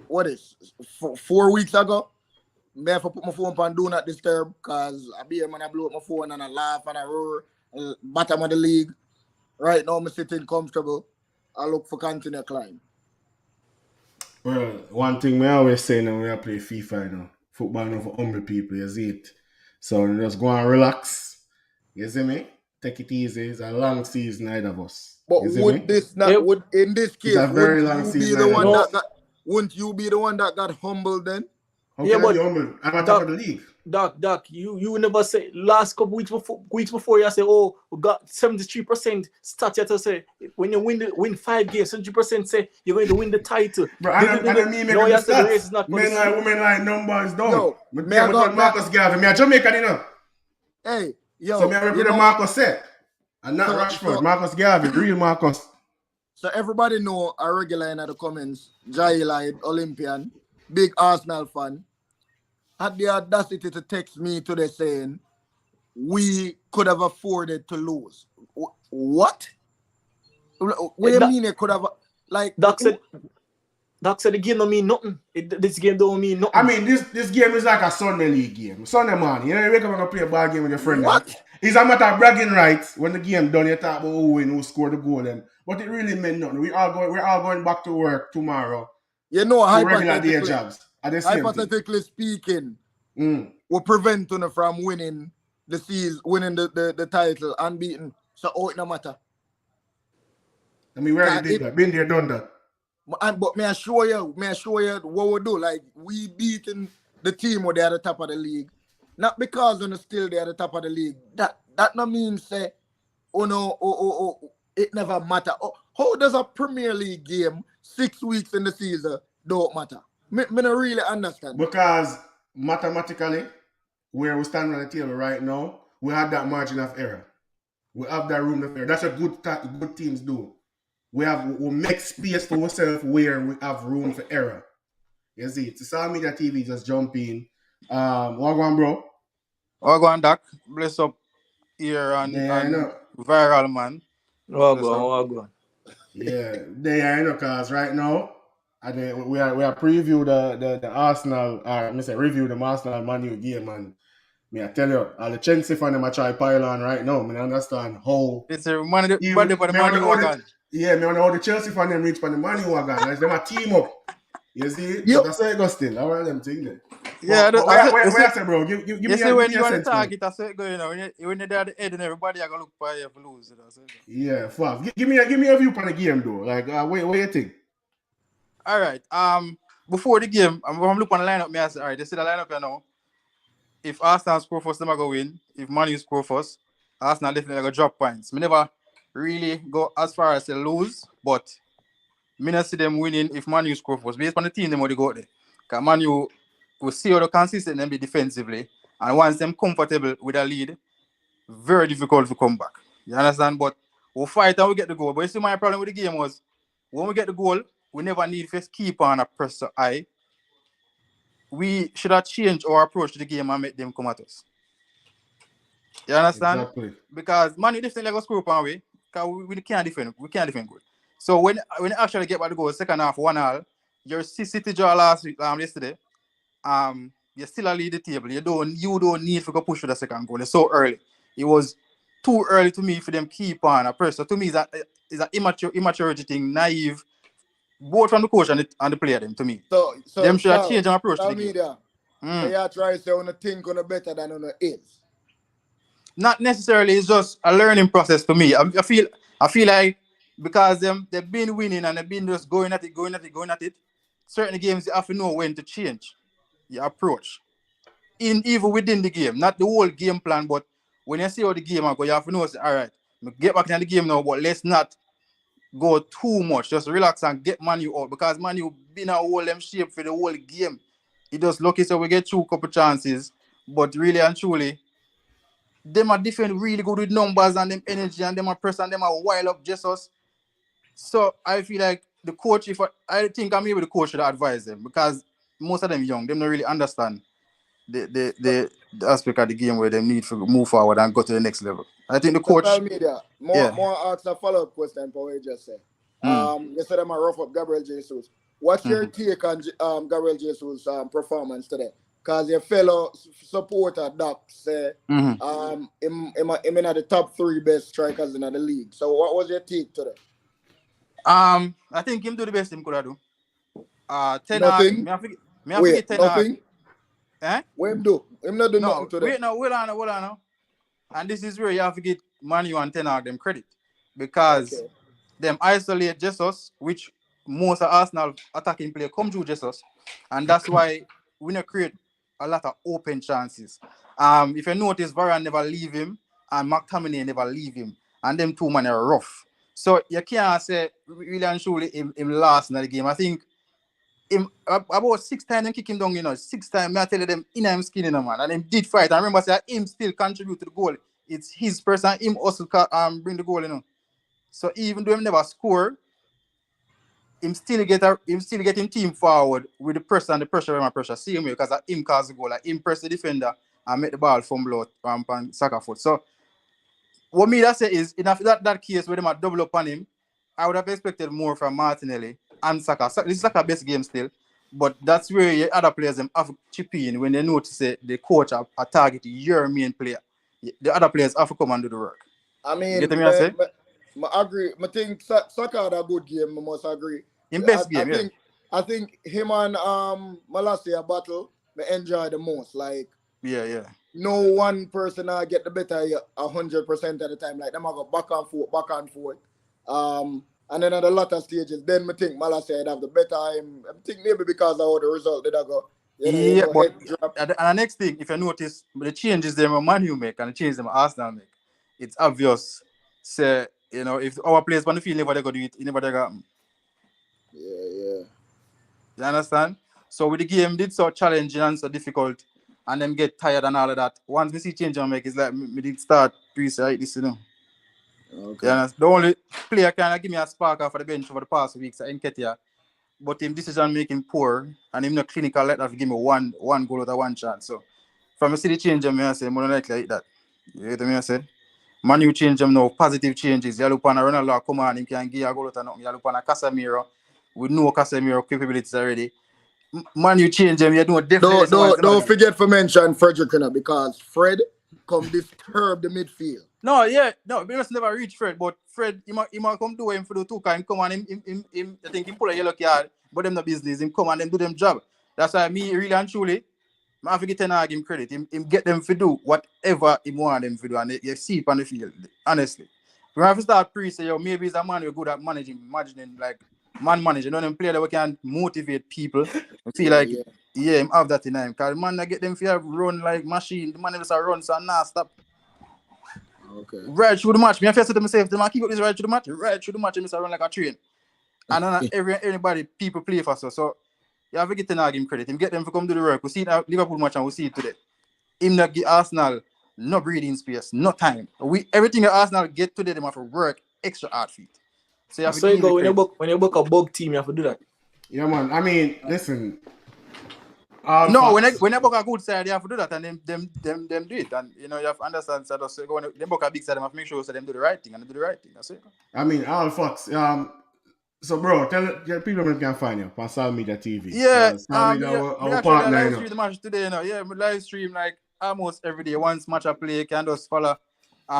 what is 4 weeks ago, me have to put my phone on do not disturb because I be a man I blow up my phone and I laugh and I roar bottom of the league. Right now, I'm sitting comfortable. I look for continue climb. Well, one thing I always say now when I play FIFA, you know, football now for humble people, you see it. So just go and relax. You see me? Take it easy. It's a long season, neither of us. But You see me? would this not Yep. would in this It's a case very long season. wouldn't you be the one that got humbled then? How Yeah, can I but be humble? I'm on top Doc, of the league. Doc, you never say last couple weeks before you say, oh, we got 73% stat yet to say when you win 5 games, 70% say you're going to win the title. Bro, I don't mean No, making you the said the race is stats. not Men like women like numbers down. Yo, But me yeah, I but got what Marcus Garvey, me a Jamaican, you know. hey, So yo, me I you represent know, Marcus set. And not so, Rashford. so Marcus Garvey, real Marcus. so everybody know a regular in the comments, Jai Light, Olympian, big Arsenal fan, had the audacity to text me today saying we could have afforded to lose. What? What do you mean it could have like Doc said the game don't mean nothing. This game don't mean nothing. I mean, this game is like a Sunday league game. Sunday morning, you know, you wake up and go play a ball game with your friend. what? It's a matter of bragging rights. When the game done, you talk about who win, who scored the goal, them. But it really meant nothing. We're all going back to work tomorrow. You know, To regular day jobs. At the same hypothetically speaking, thing. will prevent you from winning the season, winning the title, unbeaten. So it no matter. I mean, we already did that. Been there, done that. But may I show you what we do. Like we beating the team where they're at the top of the league. Not because they're still there at the top of the league. That no means say, it never matter. Oh, how does a Premier League game 6 weeks in the season don't matter? Me don't really understand. Because mathematically, where we stand on the table right now, we have that margin of error. We have that room of error. That's what good teams do. We make space for ourselves where we have room for error. You see, it's Social Media TV just jump in. What going, bro? What going, Doc? Bless up here and viral man. What going? Yeah, they are, because right now, and we are preview the Arsenal, review the Arsenal Man U game, and me I tell you, all the Chelsea fan them I try pile on right now. I understand how. It's a money for the Man U wagon. Yeah, me wonder how the Chelsea fan them reach for the Man U wagon. Like them a team up. You see, Yep. but that's how it goes still. How are them thing there? Yeah, but where I say, bro, give me you see when you want to target, that's it going. When you're there at the head and everybody are gonna look for you for lose. Yeah, fuck. Give me a view on the game though. Like, what you think? All right. Before the game, I'm looking on the lineup. Me I say, all right, they see the lineup here now. If Arsenal score first, them are going to win. If Man U score first, Arsenal definitely going to drop points. Me never really go as far as to lose, but me not see them winning if Man U score first. Based on the team, them already got there. Because Man U will see how consistent them be defensively. And once them comfortable with a lead, very difficult to come back. You understand? But we'll fight and we get the goal. But you see, my problem with the game was when we get the goal, we never need to keep on a pressure eye. We should have changed our approach to the game and make them come at us. You understand? Exactly. Because Man U definitely go screw up on way. Because we can't defend. We can't defend good. So when you actually get back the goal, second half 1-1, your City draw last week, yesterday. You still lead the table. You don't need to go push for the second goal. It's so early. It was too early to me for them keep on a pressure. To me, is an immaturity thing, naive, both from the coach and the player. Them to me, So them should have changed their approach to the game. Media. So you try to say on the think on better than on the is. Not necessarily. It's just a learning process to me. I feel like because they've been winning and they've been just going at it. Certain games you have to know when to change your approach. Even within the game, not the whole game plan, but when you see how the game go, you have to know, say, all right, get back in the game now, but let's not go too much. Just relax and get Man U out, because Man U been a whole them shape for the whole game. It just lucky so we get through a couple chances, but really and truly, them are defend really good with numbers and them energy and them are press and them are wild up Jesus. So I feel like the coach, I think I'm maybe the coach should advise them, because most of them young, them don't really understand the aspect of the game where they need to move forward and go to the next level. I think the coach. Social media. More ask a follow-up question for what you just said. You said I'm a rough up Gabriel Jesus. What's your take on Gabriel Jesus' performance today? Because your fellow supporter Doc said him in the top 3 best strikers in the league. So what was your take today? I think him do the best him could do. Nothing. Wait, nothing. Eh? What him do? Him not do nothing today. Wait, no, hold on. And this is where you have to give Man U and Ten Hag them credit, because them isolate Jesus, which most of Arsenal attacking play come through Jesus, and that's why we not create a lot of open chances. If you notice, Varane never leave him and McTominay never leave him, and them two men are rough. So you can't say really and truly him last in the game. I think him about 6 times them kick him down, 6 times. I tell you them in him skin, man, and him did fight. I remember say him still contribute to the goal. It's his person. Him also bring the goal, So even though him never score, him still get him team forward with the pressure and the pressure. Same way, because him cause the goal, like him press the defender and make the ball fumble out on soccer foot. So what me that say is, in that case where they might double up on him, I would have expected more from Martinelli and Saka. This is Saka's best game still, but that's where your other players them have to chip in when they notice the coach are targeting your main player. The other players have to come and do the work. I mean, you get me say? I agree. I think Saka had a good game. I must agree. In best game, I think him and Malacia battle I enjoy the most. Like, yeah. No one person get the better 100% of the time. Like them I go back and forth. And then at the latter stages, then I think Malacia have the better. I think maybe because of how the result did I go. But and the next thing, if you notice, the changes them Man U make and the changes them Arsenal make, it's obvious. Say, if our players on the field never they go do it never they go. Yeah. You understand? So with the game did so challenging and so difficult, and them get tired and all of that. Once we see change and make, it's like we did start like this, Okay. Yeah, the only player can give me a spark off the bench for the past weeks at Nketiah, but him decision making poor and him not clinical let that give me one goal out of one chance. So from a city change, I say more likely like that. You get me? I said. Man U change them now, positive changes. You look on a Ronaldo come on, him can give a goal out of nothing. You look on a Casemiro, we know Casemiro capabilities already. Man U change them, you know definitely. Don't forget to mention Frederick, because Fred come disturb the midfield. We must never reach Fred, but Fred, he might come do him for the 2 kind, come on, him I think him pull a yellow card, but them the business, him come and them do them job. That's why me really and truly, I have to get Ten Hag him credit. Him get them to do whatever he want them to do, and you see it on the field, honestly. We have to start say, maybe he's a man who's good at imagining like man managing. Them player that we can motivate people. I feel like him have that in him. Because man that get them to run like machine, the man just run so nah stop. Okay. Right through the match. Me I say to myself, I keep up this right through the match, and run like a train. And then anybody people play for so You have to get him credit. Him get them to come do the work. We see it Liverpool match and we see it today. Him not give Arsenal no breathing space, no time. Everything that Arsenal get today, them have to work extra hard for it. So you have to So you give him go the credit. when you book a bug team, you have to do that. Yeah, man. I mean, listen. No, Facts. when they book a good side, you have to do that, and them do it. And you know, you have to understand. So when they book a big side, they have to make sure so them do the right thing and they do the right thing. That's it. I mean, all facts. So, bro, tell people where they can find you on social media TV. Yeah, Social media, me our actually partner, live you know. stream the match today. You know, yeah, me live stream like almost every day. Once match I play, can just follow,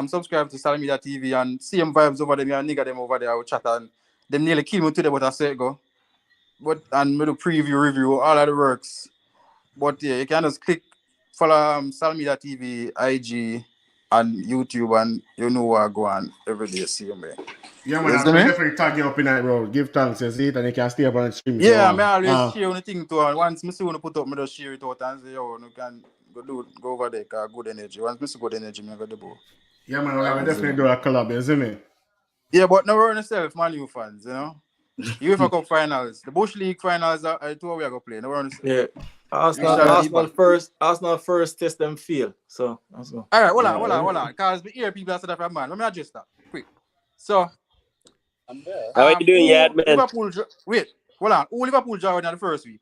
subscribe to Social Media TV and CM vibes over them. Yeah, nigga them over there. I will chat and them nearly kill me today, but I say it go. But and me do preview, review, all of the works. But yeah, you can just click follow Social Media TV, IG, and YouTube, and you know where I go on every day. See you, man. Yeah, man. You I'm see gonna me? definitely tag you up in that, bro. Give thanks, you see it, and you can stay up on the stream if you Yeah, I want. always share anything to her. Once I see when put up, I just share it out and say, yo, you can go over there, cause good energy. Once I see good energy, I go the ball. Yeah, man. We'll definitely do a collab, you see me? Yeah, but no worry yourself, Man U fans, you know. UEFA Cup finals, the Bush League finals are 2 we are gonna play. No worry yourself. Yeah. We shall be back. Arsenal first test them fail. So let's go. All right, hold on. Cause we hear people that said that, man. Let me adjust that quick. So, How are you doing, Yaad, man? Liverpool, wait, hold on. Who Liverpool draw in the first week?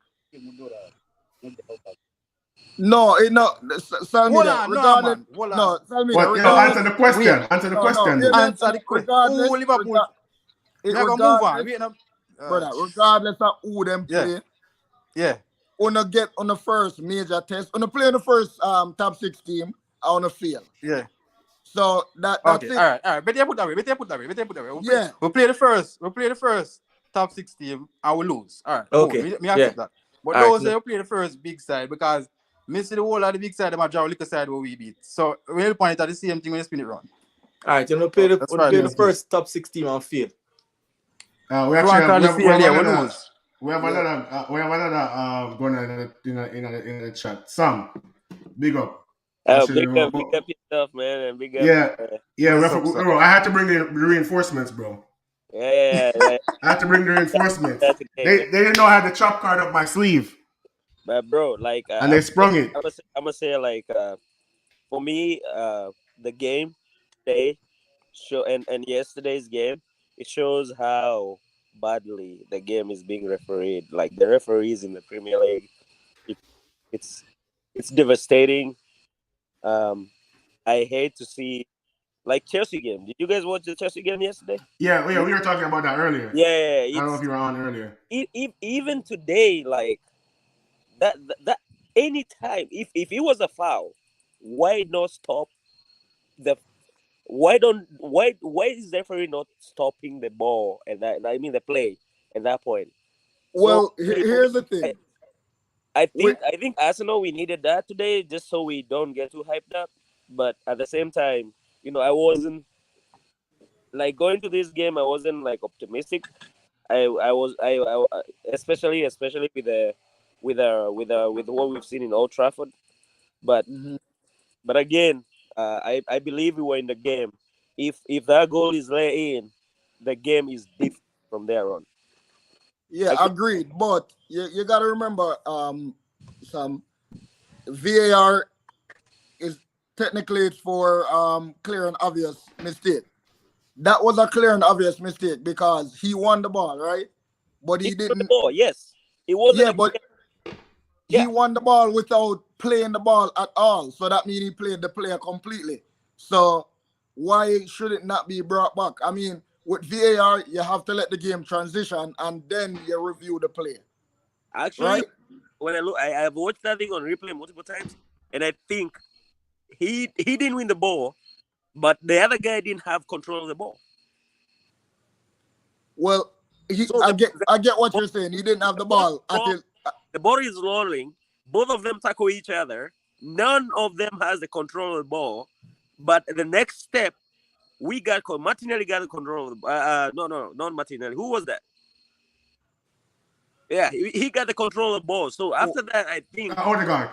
No, Hold Salmida, on, no, regardless, man. Hold on. no, Salmida, What? You know, answer regardless, the question. Wait. Answer the no, question. hear Then. me, Answer the question. regardless, Who Liverpool? it Me I gonna move on. regardless, Wait, no. brother, regardless of who them play, Yeah. on the get on the first major test, on the play on the first top 6 team, I wanna fail. Yeah. So that's Okay. it. All right. Better put that way. Yeah. We'll play the first top 6 team and we lose. All right. Okay. Cool. Me accept that. But All right, those will play the first big side because me see the whole of the big side, my draw little side where we beat. So we'll point it at the same thing when you spin it round. All right, you know play That's right, the first top 6 team and fail. We You actually want to call have, the we fail have we another. lose. We have another going in the chat. Sam, big up. Big up yourself, man, and big up. Bro, I had to bring the reinforcements, bro. Yeah. I had to bring the reinforcements. They didn't know I had the chop card up my sleeve. But bro, like, and they sprung it. I'm gonna say, like, for me, the game today and yesterday's game, it shows how badly the game is being refereed. Like the referees in the Premier League, it's devastating. I hate to see, like, Chelsea game. Did you guys watch the Chelsea game yesterday? Yeah, we were talking about that earlier. Yeah, I don't know if you were on earlier. Even today, like that anytime, if it was a foul, why not stop the? Why is the referee not stopping the ball and that? I mean the play at that point. Well, here's the thing. I think Arsenal, we needed that today just so we don't get too hyped up. But at the same time, I wasn't like going to this game. I wasn't like optimistic. I especially with what we've seen in Old Trafford. But again, I believe we were in the game. If that goal is let in, the game is different from there on. Yeah, agreed. But you got to remember, some VAR is technically it's for clear and obvious mistake. That was a clear and obvious mistake because he won the ball, right? But he didn't. The ball, yes, it wasn't. Yeah, but he won the ball without playing the ball at all. So that means he played the player completely. So why should it not be brought back? I mean, with VAR, you have to let the game transition and then you review the play. Actually, right? When I look, I've watched that thing on replay multiple times, and I think he didn't win the ball, but the other guy didn't have control of the ball. Well, I get what you're saying. He didn't have the ball. The ball is rolling. Both of them tackle each other. None of them has the control of the ball. But the next step, Martinelli got the control of the ball. No, not Martinelli. Who was that? Yeah, he got the control of the ball. So after that, I think Odegaard.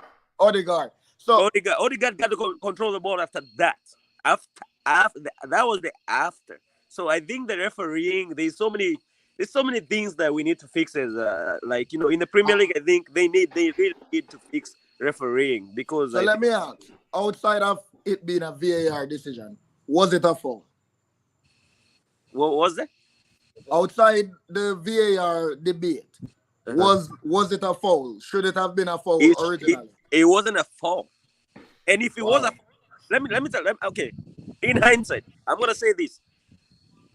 So Odegaard got the control of the ball after that. After that was the after. So I think the refereeing, there's so many there's so many things that we need to fix as like in the Premier League. I think they really need to fix refereeing because So let me ask, outside of it being a VAR decision, was it a foul? what was that? Outside the VAR debate, Uh-huh. was it a foul? Should it have been a foul It, it originally? it wasn't a foul, and if it was a Wow. foul, let me tell them. Okay, in hindsight, I'm gonna say this: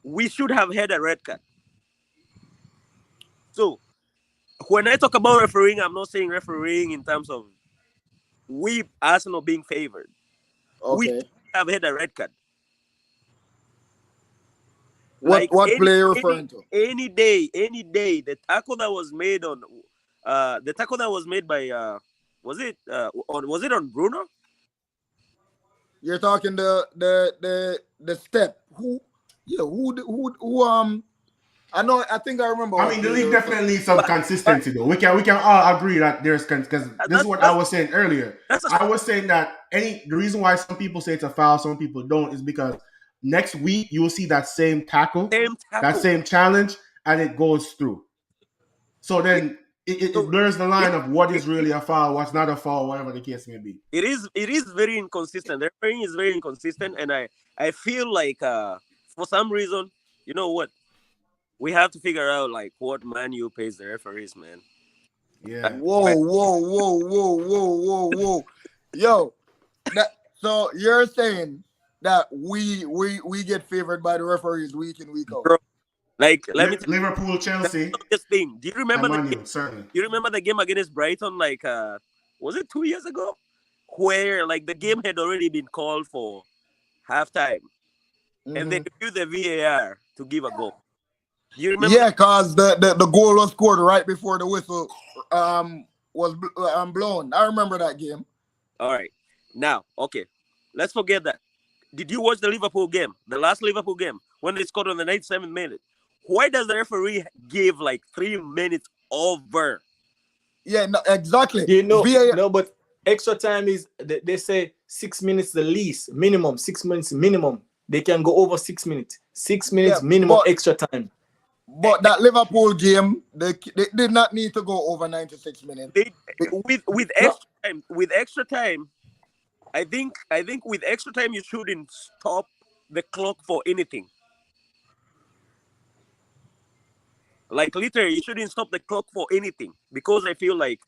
we should have had a red card. So when I talk about refereeing, I'm not saying refereeing in terms of we Arsenal being favored. We Okay. should have had a red card. What Like what play you referring to? any day, the tackle that was made on the tackle that was made by was it on Bruno? You're talking the step. Who? Yeah. Who? I think I remember. I What mean, the play league you're referring definitely needs some But consistency, though. We can all agree that there's because this is what I that's was saying earlier. that's a I was saying that the reason why some people say it's a foul, some people don't, is because next week you will see that same tackle, same that tackle. same challenge, and it goes through. So Yeah, then it so blurs the it, line of what it is really a foul, what's not a foul, whatever the case may be. it is very inconsistent. The refereeing is very inconsistent, and I feel like for some reason, you know what, we have to figure out like what Man U pays the referees, man. I, Yeah. Whoa, I, whoa. Yo, so you're saying that we get favored by the referees week in, week out. bro, like let me tell Liverpool, you the Chelsea, obvious thing. Do you and remember the Man game? U, certainly. You remember the game against Brighton? Like, was it 2 years ago? Where like the game had already been called for halftime, and they Hmm. reviewed the VAR to give a goal. Do you remember Yeah, cause the goal was scored right before the whistle was blown. I remember that game. All right. Now, okay, let's forget that. Did you watch the Liverpool game, the last Liverpool game, when they scored on the 97th minute? Why does the referee give like 3 minutes over? Yeah, no, exactly. VAR. No, but extra time is they say 6 minutes the least minimum. 6 minutes minimum. They can go over 6 minutes. 6 minutes Yeah, minimum extra time. but that Liverpool game, they did not need to go over 96 minutes. They with No, extra time, I think with extra time you shouldn't stop the clock for anything. Like literally, you shouldn't stop the clock for anything because I feel like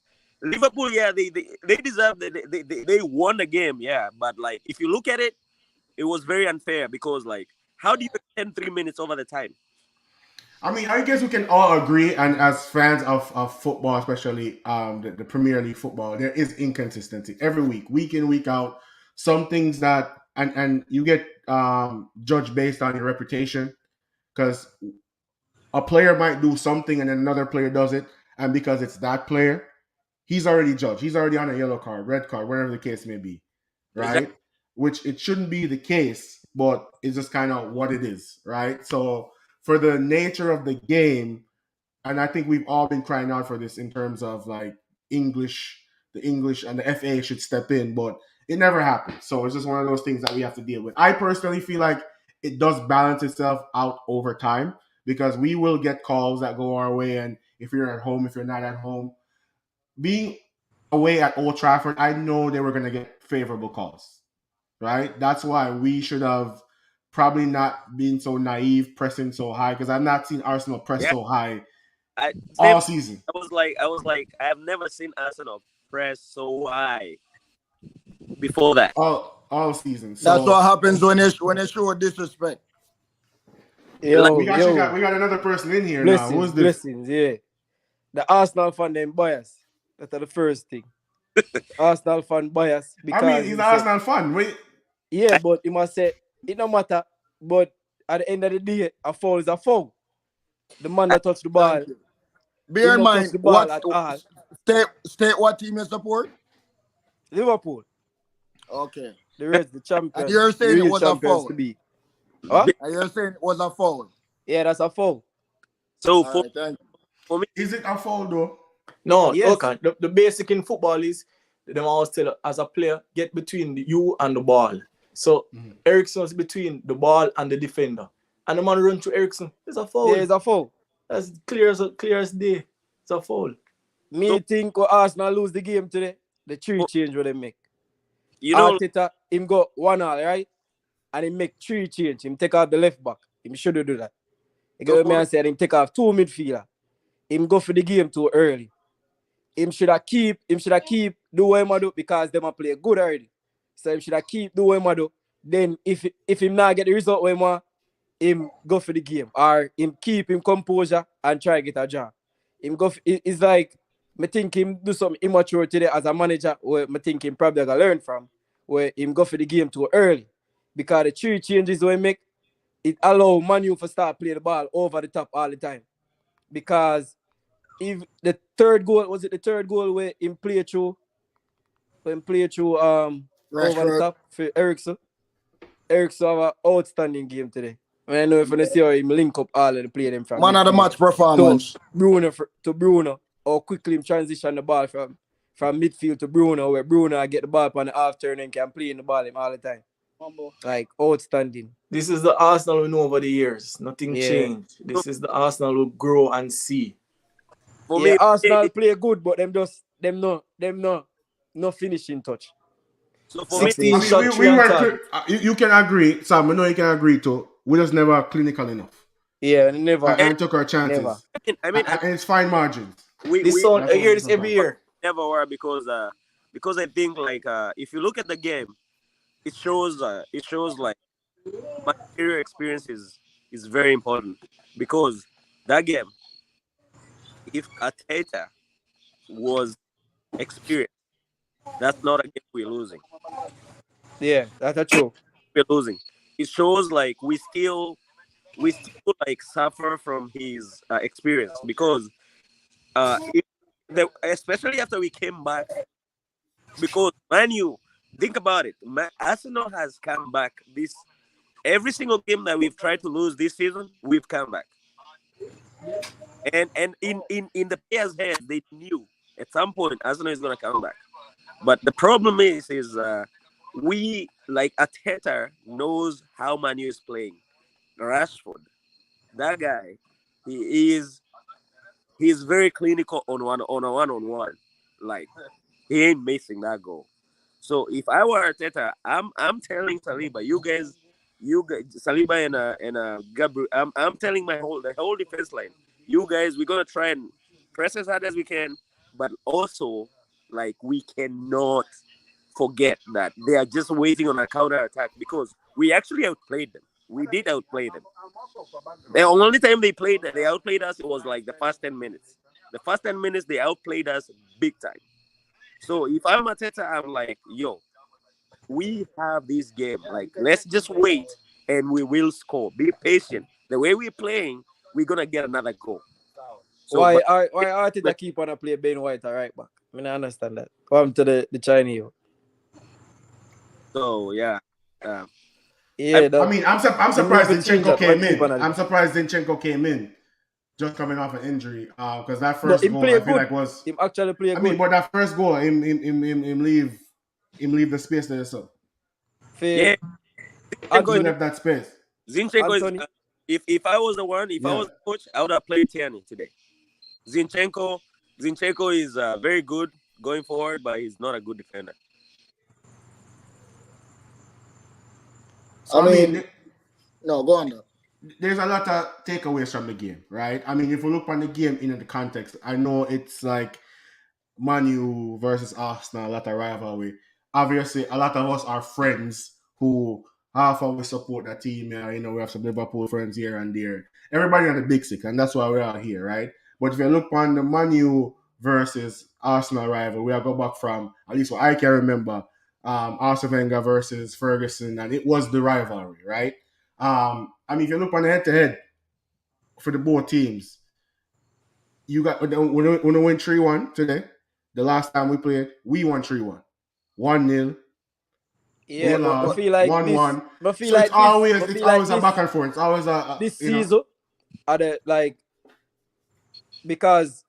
Liverpool, yeah, they deserve they won the game, yeah. But like if you look at it, it was very unfair because like how do you extend 3 minutes over the time? I mean, I guess we can all agree, and as fans of football, especially the Premier League football, there is inconsistency every week in, week out. Some things that and you get judged based on your reputation because a player might do something and then another player does it, and because it's that player, he's already judged. He's already on a yellow card, red card, whatever the case may be, Exactly. right? Which it shouldn't be the case, but it's just kind of what it is, right? So for the nature of the game, and I think we've all been crying out for this in terms of like the English and the FA should step in, but it never happened. So it's just one of those things that we have to deal with. I personally feel like it does balance itself out over time because we will get calls that go our way, and if you're at home, if you're not at home, being away at Old Trafford, I know they were going to get favorable calls, right? That's why we should have probably not been so naive pressing so high because I've not seen Arsenal press Yeah, so high I same. all season. I was like, I have never seen Arsenal press so high before that. All season. That's what So happens when they show disrespect. Like, we Yo, got another person in here now. Who is blessings, this? blessings, yeah. The Arsenal fan them bias. That's the first thing. Arsenal fan bias I mean, because he's he say, Arsenal fan. Wait, yeah, I, but he must say it no matter. But at the end of the day, a foul is a foul. The man I, that touch the Thank ball, you. he Bear in not touch mind the ball what at all. state what team you support. Liverpool, Okay, the Reds, the and champions, you're the saying it real was a champions to foul. be. Huh? And you're saying it was a foul. Yeah, that's a foul. so All right, thank you. for me, is it a foul though? no, Yes. okay. The basic in football is them always tell as a player get between you and the ball. So Mhm. Ericsson's between the ball and the defender, and the man run to Ericsson. It's a There foul. is a foul. That's clear as day. It's a foul. Me think Arsenal lose the game today. The three change what they make. You know, Arteta, him go 1-1, right? And he make 3 change. Him take off the left back. Him should do that. You get what me I said? Him take off 2 midfielder. Him go for the game too early. Him should have keep do what him do because them a play good already. So him should have keep do what him do. Then if him not get the result what him want, him go for the game. Or him keep him composure and try get a draw. Him go it's like me think him do something immature today as a manager where me think him probably gonna learn from where him go for the game too early. Because the 3 changes we make, it allow Manu to start play the ball over the top all the time. Because if the third goal where him play through over the top for Ericsson. Ericsson have an outstanding game today. I know if you see how him link up all of the play them from Man of the match performance. to Bruno, or quickly him transition the ball from midfield to Bruno, where Bruno get the ball on the half turn and can play in the ball him all the time. Like outstanding. This is the Arsenal we know over the years. Nothing changed. This is the Arsenal we grow and see. for me, Arsenal play good, but them no finishing touch. so for me, 16 shots, we were you can agree, Sam. I know you can agree too. We just never clinical enough. Yeah, never. And took our chances. Never. And it's fine margins. I hear this every year. Never were because I think like if you look at the game, it shows like managerial experience is very important because that game, if Arteta was experienced, that's not a game we're losing. Yeah, that's true. We're losing. It shows like we still like suffer from his experience because especially after we came back, because Manu, think about it, Arsenal has come back this every single game that we've tried to lose this season, we've come back. And in the players' head, they knew at some point Arsenal is gonna come back. But the problem is we like Arteta knows how Manu is playing. Rashford, that guy, he's very clinical on a one-on-one. Like he ain't missing that goal. So if I were Arteta, I'm telling Saliba, you guys, Saliba and Gabriel, I'm telling the whole defense line, you guys, we're gonna try and press as hard as we can, but also like we cannot forget that they are just waiting on a counter attack because we actually outplayed them. We did outplay them. The only time they outplayed us, it was like the first 10 minutes. The first 10 minutes, they outplayed us big time. So if I'm Arteta, I'm like, yo, we have this game. Like, let's just wait and we will score. Be patient. The way we're playing, we're going to get another goal. So, why Arteta keep on a play Ben White right back? I mean, I understand that. Come to the Chinese. So, yeah. I mean, I'm surprised Zinchenko came in. I'm surprised Zinchenko came in, just coming off an injury. Because that first goal, I feel like was him actually play good. I mean, but that first goal, him leave the space there. So yeah, Zinchenko left that space. Zinchenko is. If I was the one, I was the coach, I would have played Tierney today. Zinchenko is very good going forward, but he's not a good defender. So, I mean, no, go on though. There's a lot of takeaways from the game, right? I mean, if we look on the game in the context, I know it's like Manu versus Arsenal, a lot of rivalry. Obviously, a lot of us are friends who half of us support the team. We have some Liverpool friends here and there. Everybody on the big six, and that's why we are here, right? But if you look on the Manu versus Arsenal rival, we are go back from, at least what I can remember, Arsene Wenger versus Ferguson, and it was the rivalry, right? I mean, if you look on the head-to-head for the both teams, you got when we win 3-1 today. The last time we played, we won 3-1, 1-0. Yeah, but I feel like 1-1. It's like always a back and forth. It's always a this season, because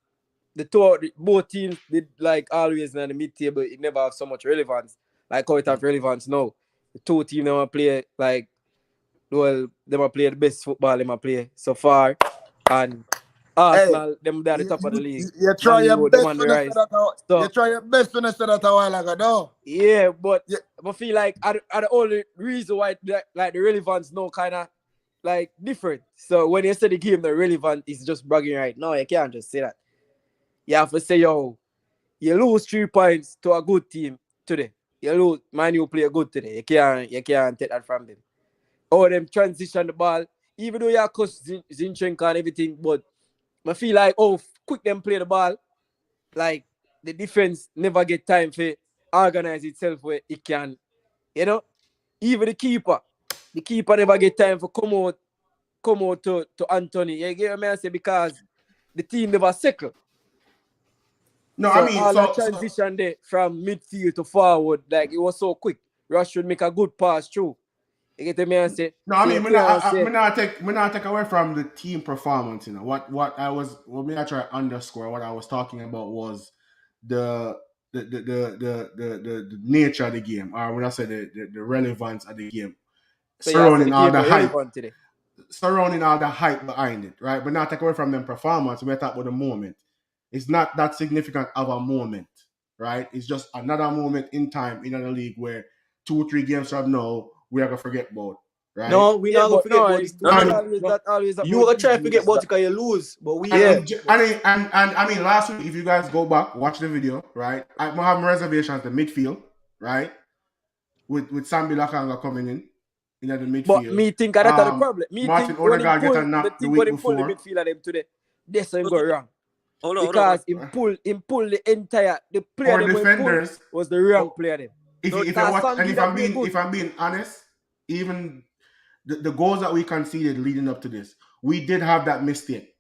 both teams did like always in the mid-table. It never have so much relevance. Like how it have relevance now. The two teams never play like. Well, they might play the best football they might play so far, and Arsenal, them they're at the top of the league. You try Man your U, them best on to the say rise. that. You So try your best to say that a while ago, though. yeah, but Yeah. I feel like the only reason why like the relevance no kind of like different. So when you say the game the relevant is just bragging right now, you can't just say that. You have to say, yo, you lose 3 points to a good team today. You lose, Man U play good today. You can't take that from them. Or them transition the ball, even though you cost Zinchenko and everything, but I feel like quick them play the ball, like the defense never get time for organize itself where it can, you know. Even the keeper never get time for come out to Anthony. You get what I say? Because the team never settle. No, So I mean, all that so transition there from midfield to forward, like it was so quick. Rush would make a good pass through. You get me? I say. no, I So you mean, can't say. me not take away from the team performance. You know what me I try to underscore. What I was talking about was the the nature of the game, or when I say the relevance of the game, So you say the surrounding all game the not hype, relevant today. behind it, right? But not take away from them performance. We talk about the moment. It's not that significant of a moment, right? It's just another moment in time in the league where 2 or 3 games from now we are gonna forget about, right? No, we Yeah, not gonna but forget no, about this No, two no, not no. games. always No. that always You about gonna these try to forget games. about it because you lose, but we Yeah. And I mean, last week, if you guys go back, watch the video, right? I'm having reservations the midfield, right? With Sambi Lakanga coming in at the But midfield. me think that's the problem. Me Martin think when him Odegaard get a pull, me knock the think when week him pull the before. midfield of them today, that's when No, go no, no. wrong. Hold on. Because him pull the entire the player Our them when pull defenders, was the wrong oh, player them. if No, you Cause watch, and Sandy that play good. if I'm being honest, even the goals that we conceded leading up to this, we did have that mistake.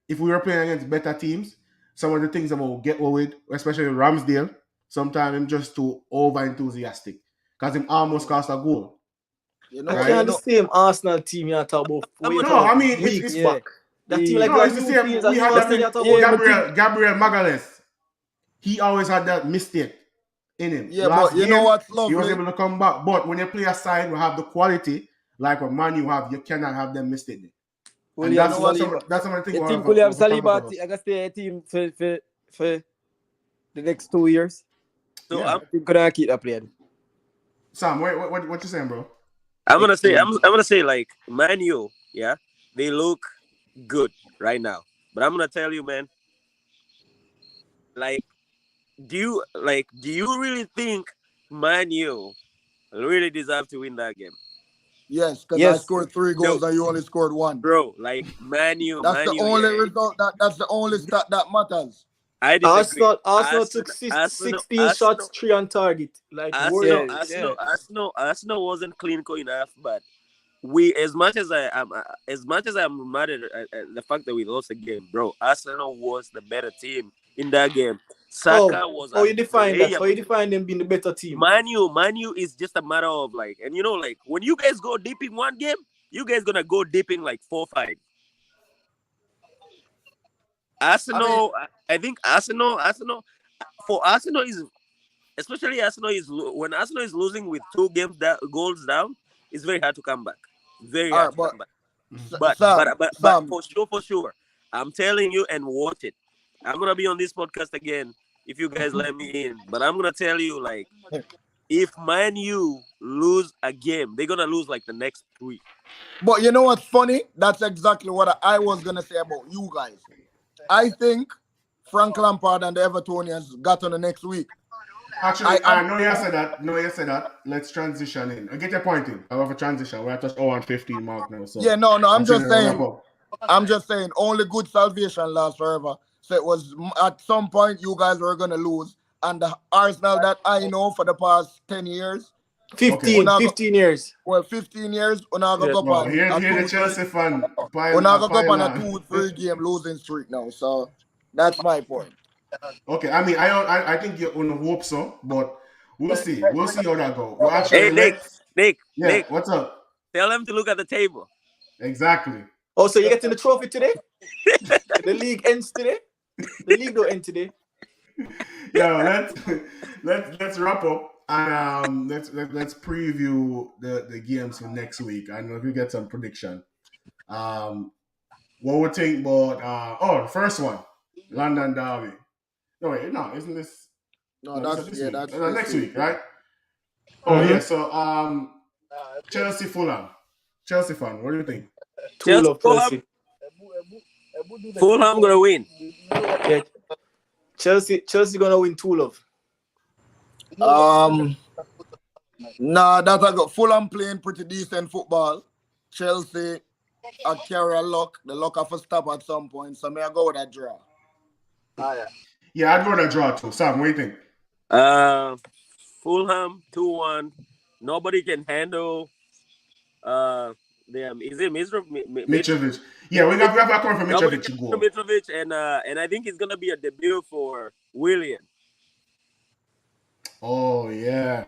If we were playing against better teams, some of the things I'm gonna get with, especially Ramsdale, sometimes I'm just too over enthusiastic because him almost cost a goal. You I know, Right? you can't the know. same Arsenal team you talk about I'm we gonna. No, talk I about mean weeks it's back. That team Yeah. like no, we it's have the new same. players We and had you that still with talk about Yeah, them. me think Gabriel Magalhaes. He always had that mistake in him. Yeah, but Last you know game, what's he was lovely? able to come back. But when you play a side, we have the quality like what Man you have, you cannot have them mistake. And William You know what's Saliba. that's some of the things You we think have William overcome Saliba across. I can stay a team for the next 2 years? So Yeah. I think gonna keep that player. Sam, what you saying, bro? I'm gonna say. Excellent. I'm gonna say like Man U. Yeah, they look good right now. But I'm gonna tell you, man. Like, do you really think Man U really deserve to win that game? Yes, because I Yes. scored 3 No, goals and you only scored 1. bro. Like That's Man the U. only Yeah, result. That's the only stat that matters. I disagree. Arsenal took Arsenal, 16 shots, Arsenal, 3 on target. Like Arsenal, word. Yeah, Arsenal, yeah. Arsenal, Arsenal wasn't clinical enough. But we, as much as I'm mad at the fact that we lost the game, bro. Arsenal was the better team in that game. Oh, Saka was how you define that? How you unplayable. define them being the better team? Manu is just a matter of like, and you know, like when you guys go deep in one game, you guys gonna go deep in like 4-5. I mean, I think Arsenal, for Arsenal is especially Arsenal when Arsenal is losing with 2 games goals down, it's very hard to come back. Very all hard right, to but come back. Mhm. But Sam, for sure, I'm telling you and watch it. I'm gonna be on this podcast again if you guys let me in. But I'm gonna tell you like if Man U lose a game, they're gonna lose like the next 3. but you know what's funny? That's exactly what I was gonna say about you guys. I think Frank Lampard and the Evertonians got on the next week. Actually, I no, you said that. No, you said that. Let's transition in. I get your point in. I have a transition. We're at just 0-15 mark now. So Yeah, no, I'm that's it. just saying. I'm just saying, only good salvation lasts forever. So it was at some point you guys were gonna lose, and the Arsenal that I know for the past 10 years, 15, Unago, 15 years. well, 15 years, Unago Yeah. go Well, on a here the 2-3, Chelsea fan Unago go on a pile 2-3 game losing streak now. So that's my point. Okay, I mean, I think you're gonna hope so, but we'll see. We'll see how that go. Well, Hey actually, Nick, what's up? tell them to look at the table. Exactly. Oh, so you getting the trophy today? The league ends today? The league don't end today. Yeah, let's wrap up and let's preview the games for next week. I know if we get some prediction. Um, What we think about the first one, London Derby. No, wait, no, isn't this? No, No, this is that's this yeah, week. that's No, this next week. week, right? Oh Mm-hmm. yeah. So Chelsea Fulham. Chelsea fan, what do you think? Tool of Fulham. Chelsea. Fulham gonna win. Yeah. Chelsea gonna win 2-0. Nah, that's a good. Fulham playing pretty decent football. Chelsea I carry a luck. The luck have to stop at some point. So may I go with that draw. Yeah, I'd rather draw too. Sam, what do you think? Fulham 2-1. Nobody can handle them. Is it Mitrovic. Yeah, we have a comment from Nobody Mitrovic can to handle go. Mitrovic, and I think it's gonna be a debut for Willian. Oh yeah.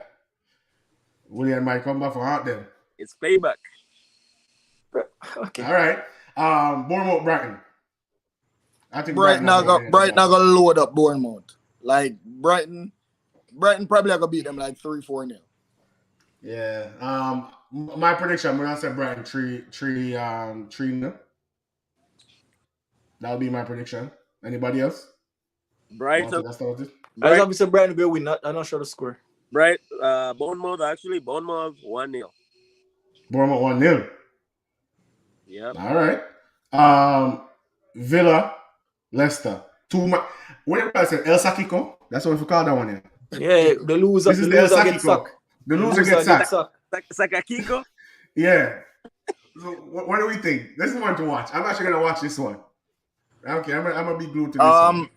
William might come back for hot then. It's payback. Okay. All right. Bournemouth Brighton. I think Brighton Brighton not gonna load up Bournemouth. Like Brighton probably gonna beat them like 3-4-0. Yeah. My prediction, I'm gonna say Brighton 3-0. That would be my prediction. Anybody else? Brighton. That's not it. I just have to say Brighton will win. I'm not sure the score. Bournemouth 1-0. Bournemouth 1-0. Yep. All right. Villa, Leicester. What did I say? El Sakiko? That's what we call that one here. Yeah, the loser. This is The El loser gets Sakiko. sacked. The loser gets sacked. Sakakiko. Yeah. So what do we think? This is one to watch. I'm actually gonna watch this one. Okay, I'm gonna be glued to this one.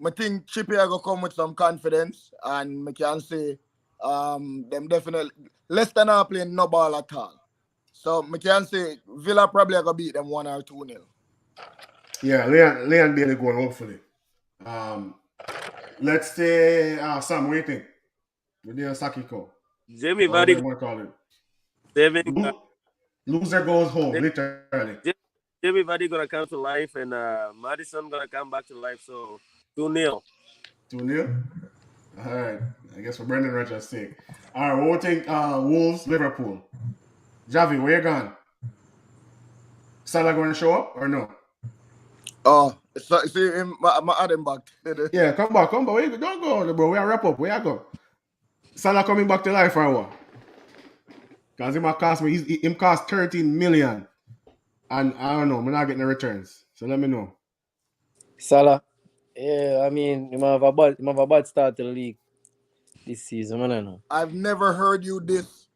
I think Chippy I go come with some confidence and I can say them definitely Leicester not playing no ball at all. So I can say Villa probably gonna beat them 1 or 2-0. Yeah, Leon Bailey going hopefully. Let's say Sam, what do you think? With the Sakiko. Jimmy Vardy saving. Loser goes home, literally. Jimmy Vardy gonna come to life, and Madison gonna come back to life. So 2-0. 2-0? All right. I guess for Brendan Rodgers' sake. All right, what do you think? Wolves, Liverpool. Javi, where you going? Salah going to show up or no? Oh, see him, my add him back. Yeah, come back. Where you go? Don't go, bro. We are wrap up. Where you go? Salah coming back to life for a while. Because him cost 13 million. And I don't know, we're not getting the returns. So let me know. Salah. Yeah, I mean, he have a bad start to the league this season. I don't know. I've never heard you this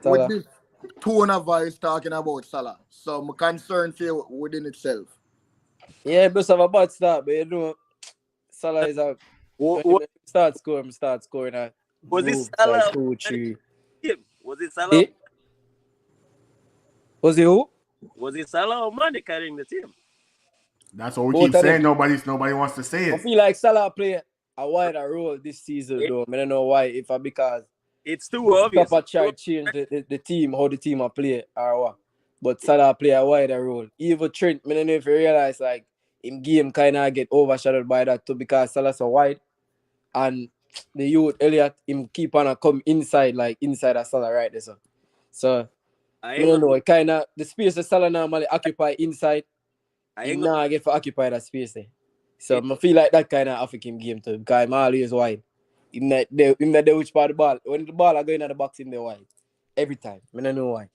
Salah. with this tone of voice talking about Salah. So my concern feel within itself. Yeah, he must have a bad start, but you know, Salah is a when he start scoring. Was it Salah? Like 2-3. Was it Salah? Was it who? Was it Salah or Mane carrying the team? That's what we keep saying. Nobody wants to say it. I feel like Salah play a wider role this season, though. I don't know why. Because it's too obvious. Papa try to change the team, how the team are play or what. But Salah play a wider role. Even Trent, I don't know if you realize, like, him game kind of get overshadowed by that too because Salah's so wide. And the youth, Elliot, him keep on come inside of Salah right there. So I don't know. Kind of the space that Salah normally occupy inside, he now get for occupy that space there. So I feel like that kind of affect him game too because I'm always wide. Him not there which part of the ball. When the ball are going at the box, him there wide. Every time. I don't know why.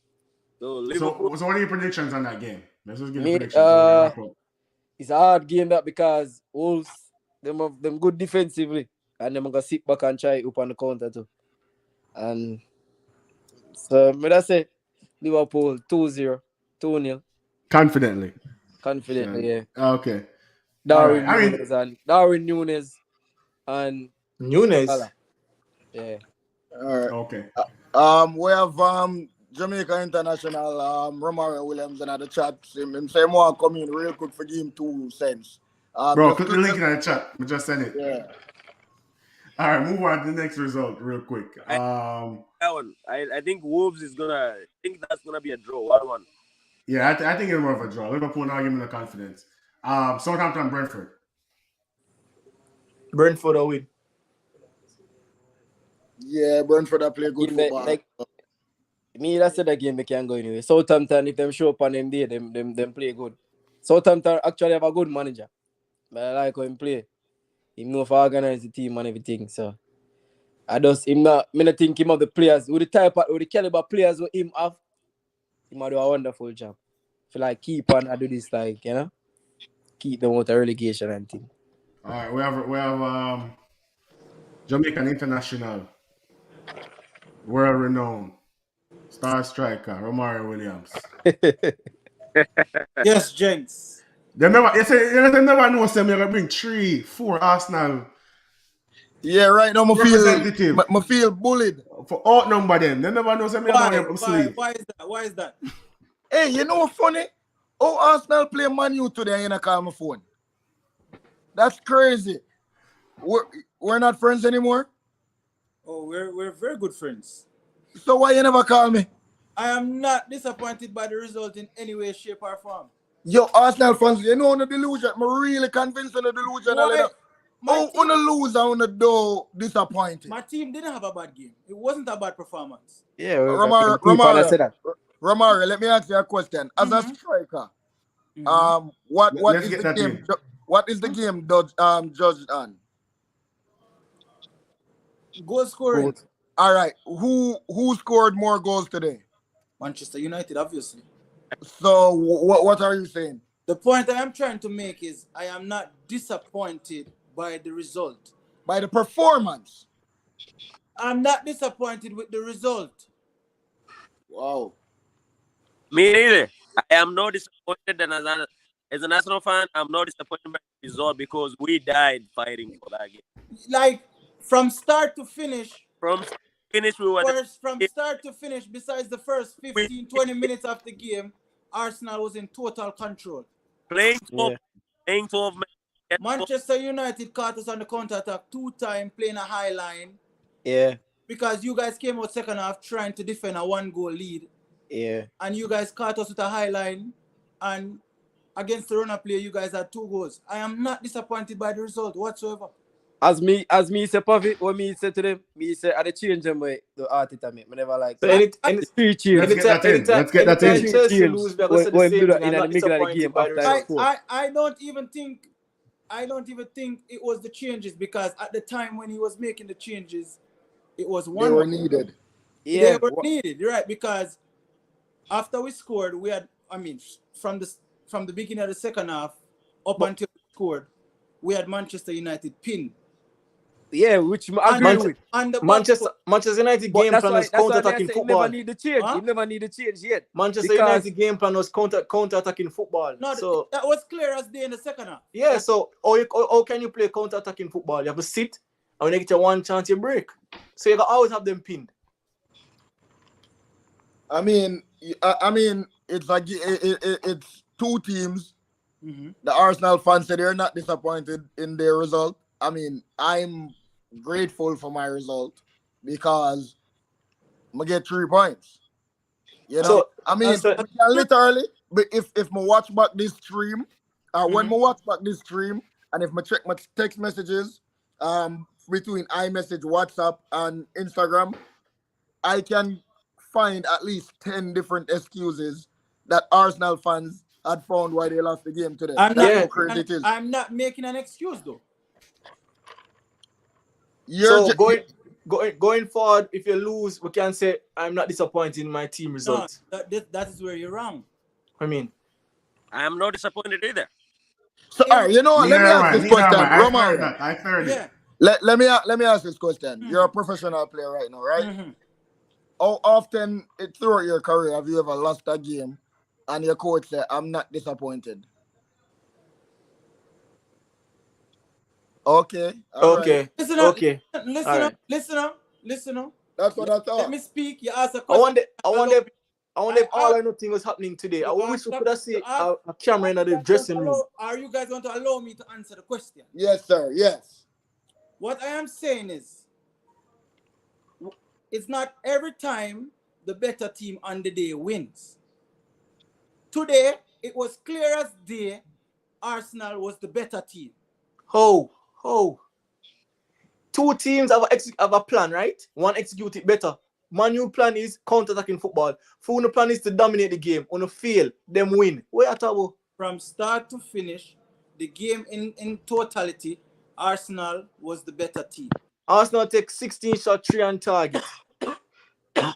So what are your predictions on that game? Let's just get the predictions. It's a hard game that because Wolves, them good defensively. And them gonna sit back and try up on the counter too. And so I say Liverpool 2-0, 2-0. Confidently, yeah. Okay. Darwin Núñez and Núñez. Yeah. All right. Okay. We have Jamaica International Romario Williams in the chat. Him say more come in real quick for give him 2 cents. Bro, click the link in the chat. We just send it. Yeah. All right, move on to the next result real quick. That one, I think Wolves is gonna. I think that's gonna be a draw, 1-1. Yeah, I think it's more of a draw. Liverpool not giving the confidence. Southampton, Brentford. Brentford will win. Yeah, Brentford play good football. Me that said that game they can go anyway. Southampton, if them show up on them day, them play good. Southampton actually have a good manager. But I like how him play. He know how to organize the team and everything. So I just him not me not think him of the players with the caliber players with him have, he might do a wonderful job. Feel like keep on I do this like, keep them out of relegation and thing. All right, we have Jamaican international, world renowned star striker Romario Williams. Yes, Jenks. They never know say me gonna bring 3-4 Arsenal Yeah, right now representative I feel bullied. for outnumber them. They never know say me Why? about sleep. Why is that? Why is that? Hey, you know what's funny? Oh, Arsenal play Man U today and you not call my phone. That's crazy. We're not friends anymore. Oh, we're very good friends. So why you never call me? I am not disappointed by the result in any way, shape, or form. Yo, Arsenal fans, you know the delusion. I'm really convinced on the delusion. Why? Oh, on the loser, on the door, disappointed. My team didn't have a bad game. It wasn't a bad performance. Yeah, Romario, let me ask you a question. As a striker, what Let's is get the that game? in. What is the game judged on? Goal scoring. All right, who scored more goals today? Manchester United, obviously. So what are you saying? The point I am trying to make is I am not disappointed by the result. By the performance. I'm not disappointed with the result. Wow. Me neither. I am not disappointed, and as a national fan, I'm not disappointed by the result because we died fighting for that game. Like from start to finish. From finish, we were From start to finish, besides the first 15, 20 minutes of the game, Arsenal was in total control. playing 12 men. Manchester United caught us on the counter-attack 2 times, playing a high line. Yeah. Because you guys came out second half trying to defend a 1-goal lead. Yeah. And you guys caught us with a high line. And against the runner player, you guys had 2 goals. I am not disappointed by the result whatsoever. As me say Pavi, what me say to them, me say I change them way the Arteta me. I never like So that. Let's get that in. Let's get that in. Chelsea lose, we're going to say the same thing. I'm not middle of the disappointed game by the after result. I don't even think it was the changes, because at the time when he was making the changes, it was one. They were needed. Yeah. They were needed, right? Because after we scored, we had, from the beginning of the second half up until we scored, we had Manchester United pinned. Yeah, which I agree with. And the Manchester United game plan was counter-attacking football. He never need the change. He never need the change yet. Manchester United game plan was counter-attacking football. No, so that was clear as day in the second half. Yeah, so how can you play counter-attacking football? You have to sit, and when you get your one chance, you break. So you can always have them pinned. It's like it's 2 teams. The Arsenal fans said they're not disappointed in their result. I'm grateful for my result because I get 3 points. You know, literally. But if I watch back this stream, when I watch back this stream, and if I check my text messages, between iMessage, WhatsApp, and Instagram, I can find at least 10 different excuses that Arsenal fans had found why they lost the game today. I'm not making an excuse though. Going forward, if you lose, we can say I'm not disappointed in my team results. No, that is where you're wrong. I am not disappointed either. So, let me ask this question, Romario. I heard it. Let me ask this question. You're a professional player right now, right? How often throughout your career have you ever lost a game and your coach said, "I'm not disappointed"? Okay. Okay. Right. Listen up. That's what I thought. Let me speak. You ask a question. I wonder if all I know thing was happening today. I wish we could have seen a camera in the dressing room. Are you guys going to allow me to answer the question? Yes, sir. Yes. What I am saying is, it's not every time the better team on the day wins. Today, it was clear as day Arsenal was the better team. Oh. 2 teams have a plan, right? One execute it better. Man U plan is counter-attacking football. Funo plan is to dominate the game. On the field, them win. Where at about? From start to finish, the game in totality, Arsenal was the better team. Arsenal take 16 shots, 3 on target.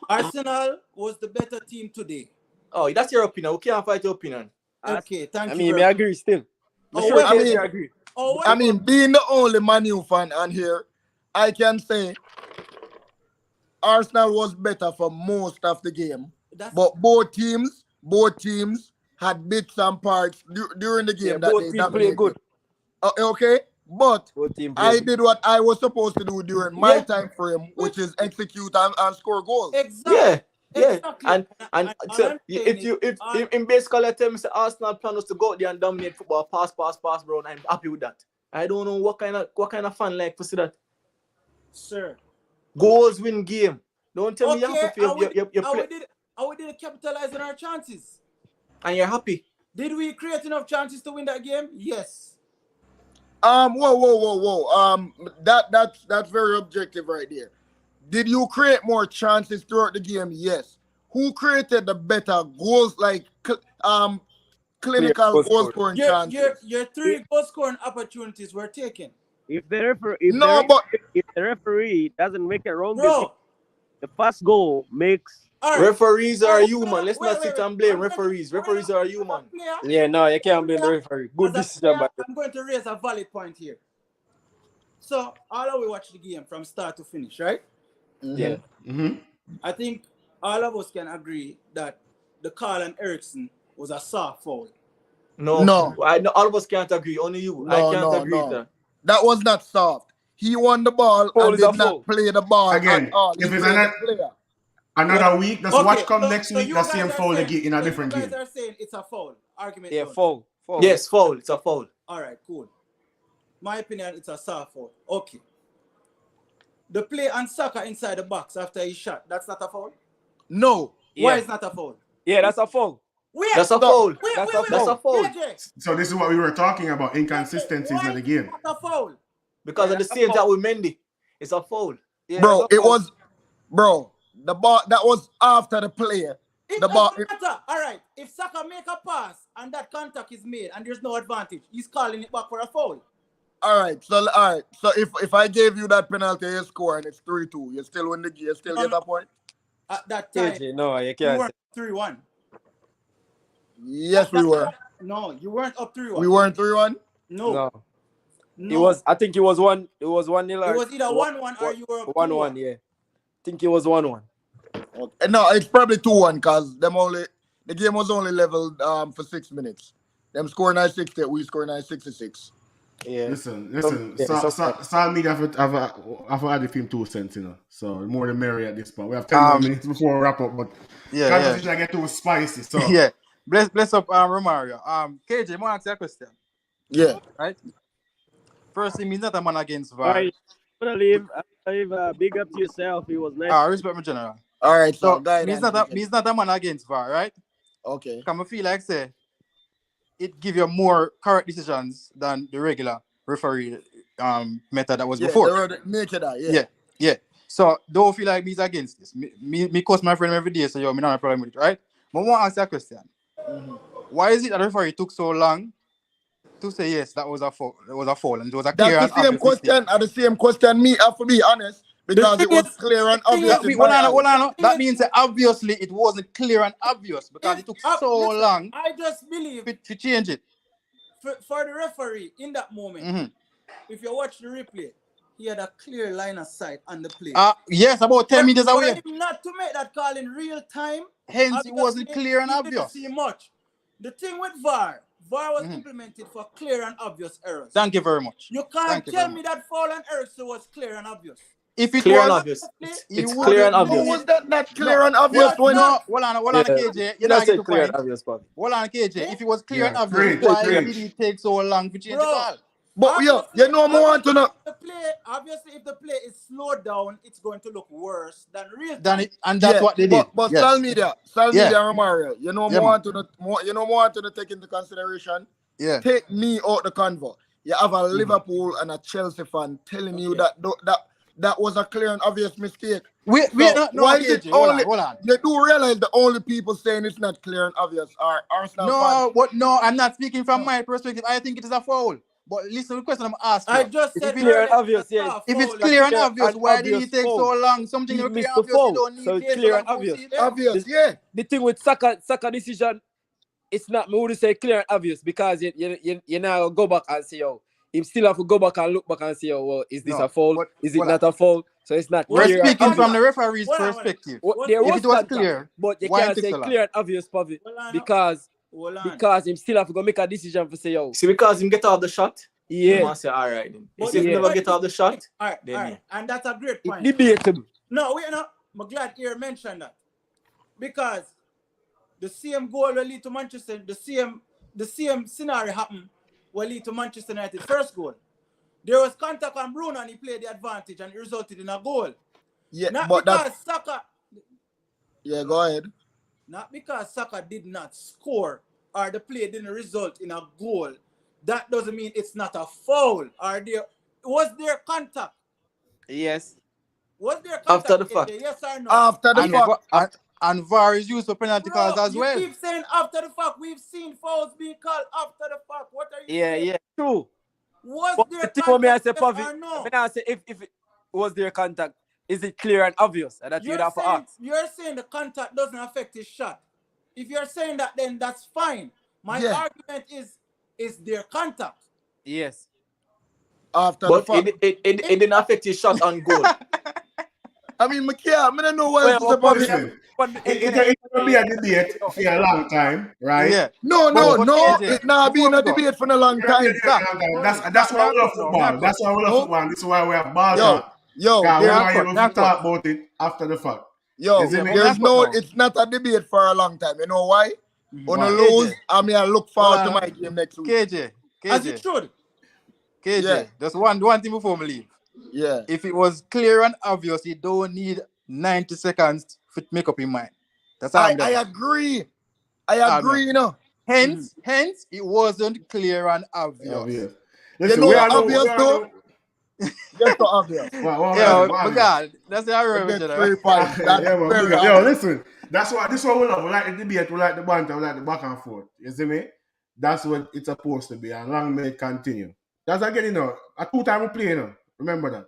Arsenal was the better team today. Oh, that's your opinion. We can't fight your opinion. Okay, thank I you. mean, very I much. agree still. Oh, Sure, wait, I mean- I agree. Oh, wait. I mean, being the only Man U fan on here, I can say Arsenal was better for most of the game. That's But both teams had bits and parts during the game Yeah, that both they teams play dominated. good. Okay, but Both teams play I good. did what I was supposed to do during my Yeah. time frame, which is execute and score goals. exactly. Yeah. Yeah, Exactly. and all so I'm saying if you is, if in basically tell me say Arsenal plan was to go out there and dominate football, pass, bro, and I'm happy with that. I don't know what kind of fan like to see that. sir. Goals win game. Don't tell me you have to Okay, feel you play how we did capitalize on our chances? and you're happy. Did we create enough chances to win that game? Yes. Whoa. That's very objective right there. Did you create more chances throughout the game? Yes. Who created the better goals, like clinical goal scoring chances? Your 3 goal scoring opportunities were taken. If the referee doesn't make a wrong decision, Bro, the first goal makes. all right. Referees are Alright, human. Let's not sit and blame referees. Referees are human. Yeah, no, you can't blame the referee. Good decision, but I'm going to raise a valid point here. So, all of we watch the game from start to finish, right? yeah. Mm-hmm. I think all of us can agree that the call on Ericsson was a soft foul. No. I know all of us can't agree. Only you. I can't agree with that. That was not soft. He won the ball Foul and is a did foul. not play the ball Again, at all. if He it's played an- the player. Another week, just Okay, watch come so- next so week, you the guys same are foul saying- again in a so different you game. guys are saying it's a foul. Argument Yeah, done. foul. Yes, foul. It's a foul. All right, cool. My opinion, it's a soft foul. Okay. The play on Saka inside the box after he shot, that's not a foul? No. Why Yeah. is not a foul? Yeah, that's a foul. Wait, That's a foul. wait, That's wait, a wait, That's a wait. foul. KJ, So this is what we were talking about, inconsistencies in the game. Why is not a foul? Because Yeah, of the that's a same foul. that with Mendy. It's a foul. Yeah, Bro, that's a it foul. was, the ball that was after the player. It The ball. doesn't matter. All right, if Saka make a pass and that contact is made and there's no advantage, he's calling it back for a foul. All right. So if I gave you that penalty, you score and it's 3-2, you still win the game. You still get a point. At that time, KJ, no, you you can't weren't say. 3-1. Yes, we were. No, you weren't up 3-1. We weren't 3-1. No. No. It was. I think it was 1. It was 1-0. It was either 1-1 or you were up 1-1. 2-1. Yeah. I think it was 1-1. Okay. No, it's probably 2-1 because the game was only leveled for 6 minutes. Them score 960, we score 966. Yeah. Listen. Yeah, Social media have added him 2 cents, you know. So the more the merrier at this point. We have 10 more minutes before we wrap up, but conversation I get too spicy. So Yeah. Bless up Romario. KJ, I want to ask you a question. Yeah. Right? Firstly, he's not a man against VAR. Alright, I'm gonna leave. Big up to yourself. It was nice. Respect me, General. All right. So, So, he's not a man against VAR, right? okay. Because I feel like, say, it give you more correct decisions than the regular referee method that was Yeah, before. the nature that, Yeah. So, don't feel like me's against this. Me coach my friend every day, so yo, me not have a problem with it, right? But I want to ask you a question. Mhm. Why is it that the referee took so long to say yes, that was a foul, and it was a clear That's and the same obvious question. mistake? The same question. Me have to be honest because it was clear and obvious. That, in my eyes. that means that obviously it wasn't clear and obvious because it took so Listen, long I just believe to change it. for the referee in that moment, Mhm. if you watch the replay, he had a clear line of sight on the play. Yes, about 10 meters For away. him not to make that call in real time, Hence, it wasn't obviously, clear and he didn't obvious. see much. The thing with VAR was Mhm. implemented for clear and obvious errors. Thank you very much. You can't Thank you tell very me that foul and Ericsson was clear and obvious. If it Clear and was, obvious. he It's would clear and have How obvious. was that not clear and obvious when No, hold on, KJ. You You're not not say getting to clear point. and obvious, Bobby. Hold on, KJ. If it was clear and Yeah, obvious, preach, why preach. did it take so long to change the Bro. call? But you know more want to know. Obviously, if the play is slowed down, it's going to look worse than real time. And that's what they did. But Yes. social media Yeah. and Romario, you know Yeah, more man. want to take into consideration. Yeah. Take me out the convo. You have a Liverpool and a Chelsea fan telling you that that was a clear and obvious mistake. Wait, So no, why is it KJ, only? hold on. You do realize the only people saying it's not clear and obvious are Arsenal fans. No, I'm not speaking from my perspective. I think it is a foul. But listen to the question I'm asking. I you. just If said it's clear and obvious, yeah. If it's clear and obvious, why did he obvious take foul. so long? Something He that clear missed and the obvious, you foul. don't need So to it's take clear so long and to obvious. see it. Obvious, The- yeah. The thing with Saka decision, it's not me would say clear and obvious because you now go back and say, oh, him still have to go back and look back and say, oh, well, is this No, a foul? but- Is it well, not a foul? So it's not We're clear and speaking obvious. from the referee's Well, perspective. There If was it was contact, clear, but you why can't it say take so long? clear and obvious, Pavi, Hold on, because Hold on. because him still have to go make a decision for say, yo, See, because him get off the shot, yeah, you must say, all right then. But If he yeah. never get off the shot, All right, then and that's a great it's point. debatable. No, wait, no. I'm glad you mentioned that because the same goal will lead to Manchester. The same scenario happened will lead to Manchester United first goal. There was contact on Bruno and he played the advantage and it resulted in a goal. Yeah, Not but because that's Saka. yeah. Go ahead. Not because Saka did not score or the play didn't result in a goal. That doesn't mean it's not a foul. Was there contact? Yes. Was there contact? After the fact. Yes or no? After the fact, and VAR is used for penalty calls as you well. keep saying after the fact. We've seen fouls being called after the fact. What are you saying? Yeah, true. Was But there the thing what me I contact, say, yes Pavi, or no? when I say if it was there contact, is it clear and obvious? And that you'd have to ask. You're saying the contact doesn't affect his shot. If you're saying that, then that's fine. My argument is there contact. Yes. after but the fact. it didn't affect his shot on goal. I mean, I don't know what else to say Well, about Listen, it. it's going to be a debate for a long time, right? Yeah. No, KJ, it's not been before a we go. debate for a long time. That's why we love football. That's why we love football. This is why we have ball talk. Yo, Because we there- are able to talk about it after the fact. Yo, see me? it's not a debate for a long time. You know why? On Why? the lose, I mean, I look forward to Hold on. my game next week. KJ, As it should. KJ, Yeah. just one thing before we leave. Yeah. If it was clear and obvious, you don't need 90 seconds to make up your mind. That's all I'm I saying. agree. I agree, you know. Hence, it wasn't clear and obvious. Obvious. You Listen, know we what are obvious though? Just so obvious. Yo, my God, that's the You irony. get 3 points. That's Yeah, man, very yo, obvious. listen. This is what we love. We like the debate, we like the banter, we like the back and forth. You see me? That's what it's supposed to be, and long may it continue. That's again, you know, a 2-time we play, you know. Remember that.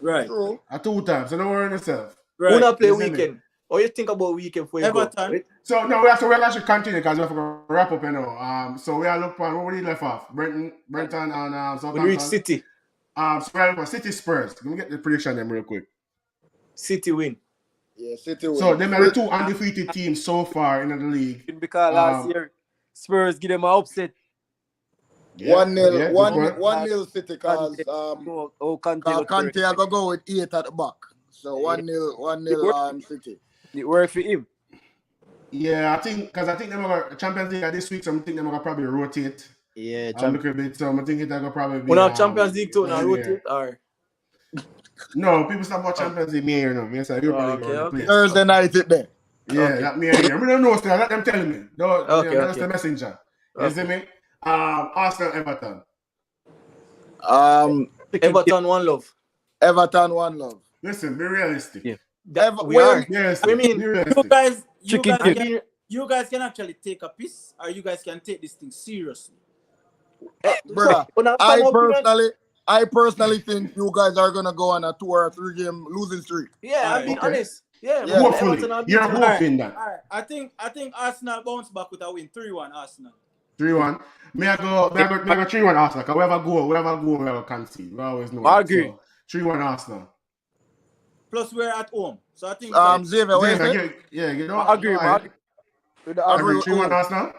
Right. True. A 2 times, so don't worry yourself. Right. Who not play You see me? weekend? Or you think about weekend before you Everton. go? So no, we actually continue because we have to wrap up, you know. So we are looking for what we left off. Brenton and Southampton. When we reach City, So we are looking for City Spurs. Let me get the prediction them real quick. City win. Yeah, City win. So them are the 2 undefeated teams so far in the league. Because last year Spurs give them an upset. 1-0, good point. 1-0 City because Kante are gonna go with 8 at the back. So 1-0 City. It worked for him. Yeah, I think them are Champions League this week, so I think they're gonna probably rotate. Yeah, I'm looking a bit, so I think it's gonna probably be. When our Champions League too, now yeah. rotate or No, people stop about Champions League me here, you know. Me say Europa League okay. place. Thursday night it there. Yeah, Okay. that me here. I don't know still. Let them tell me. No, that's Okay. the messenger. You Okay. see me? Arsenal, Everton. Everton one love. Everton 1 love. Listen, be realistic. Yeah. We are. Realistic. I mean, be realistic. You guys can actually take a piece, or you guys can take this thing seriously. Bruh, I personally think you guys are gonna go on a 2 or 3 game losing streak. Yeah, I'm being Okay. honest. Yeah, Yeah. Hopefully, Everton are you're beating. hoping that. All right. I think Arsenal bounce back with a win. 3-1 Arsenal. 3-1. May I go 3-1 Arsenal. Cause wherever go, we have concede. We always know. I agree. So, 3-1 Arsenal. Plus we're at home, so I think. Xavier, what you say? You know. I agree, man. Agree. 3-1 Arsenal.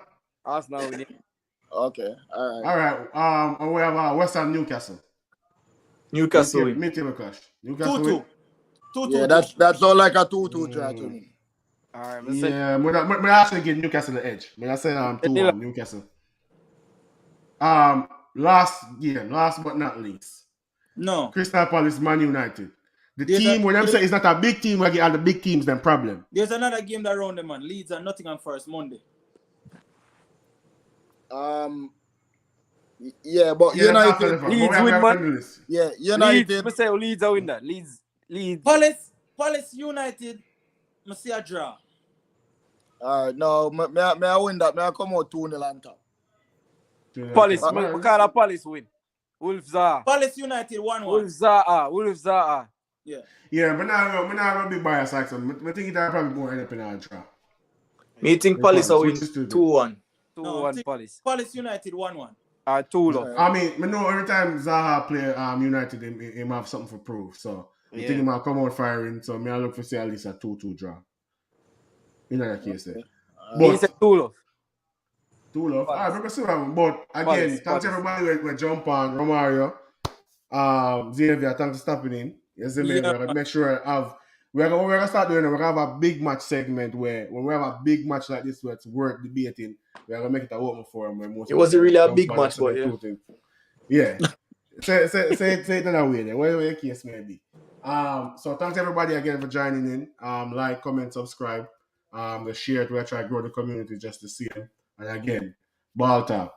Arsenal winning. Okay, all All right. And we have West Ham Newcastle. Newcastle win. Mid-table clash. Newcastle 2-2. win. 2-2. Yeah, that's all like a 2-2 try to me. All right, let's say Yeah, I actually give Newcastle the edge. I say 2-1 Newcastle. Last but not least, No. Crystal Palace Man United. The team when them say it's not a big team, we get all the big teams then problem. There's another game that round them, man. Leeds and Nottingham Forest Monday. Yeah, but Yeah, that's after the United. fact. Leeds But we win, have man. to do this. Yeah, Leeds. United. I say Leeds are win that. Leeds. Palace United, I see a draw. No, me I win that. Me I come out 2-0 on top. Palace. All I right. call a Palace win. Wolves are. Palace United 1-1. Wolves are. Yeah. Yeah, but now I'm not be biased like some. I think that probably going to end up in our draw. Me think Hey, Palace will Palace, which win is stupid. 2-1. 2-1 Palace. Palace United 1-1. 2-1. I mean, I know every time Zaha play United, he have something for proof. So I think he might come out firing. So I look for say at least a 2-2 draw. In that case, there. He said But 2-love. 2-love. All right, because but again, thanks everybody we jump on Romario. Xavier, thanks for stopping in. Yes, Yeah. we're gonna make sure we're gonna start doing it. We're gonna have a big match segment where when we have a big match like this where it's worth debating, we're gonna make it an open forum where most It wasn't really a jump big on match, so but they yeah. two things. Yeah. say it another way then, whatever the case may be. So thanks everybody again for joining in. Like, comment, subscribe. The share it, we're trying to grow the community just the same. And again, ball tap.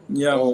Yeah.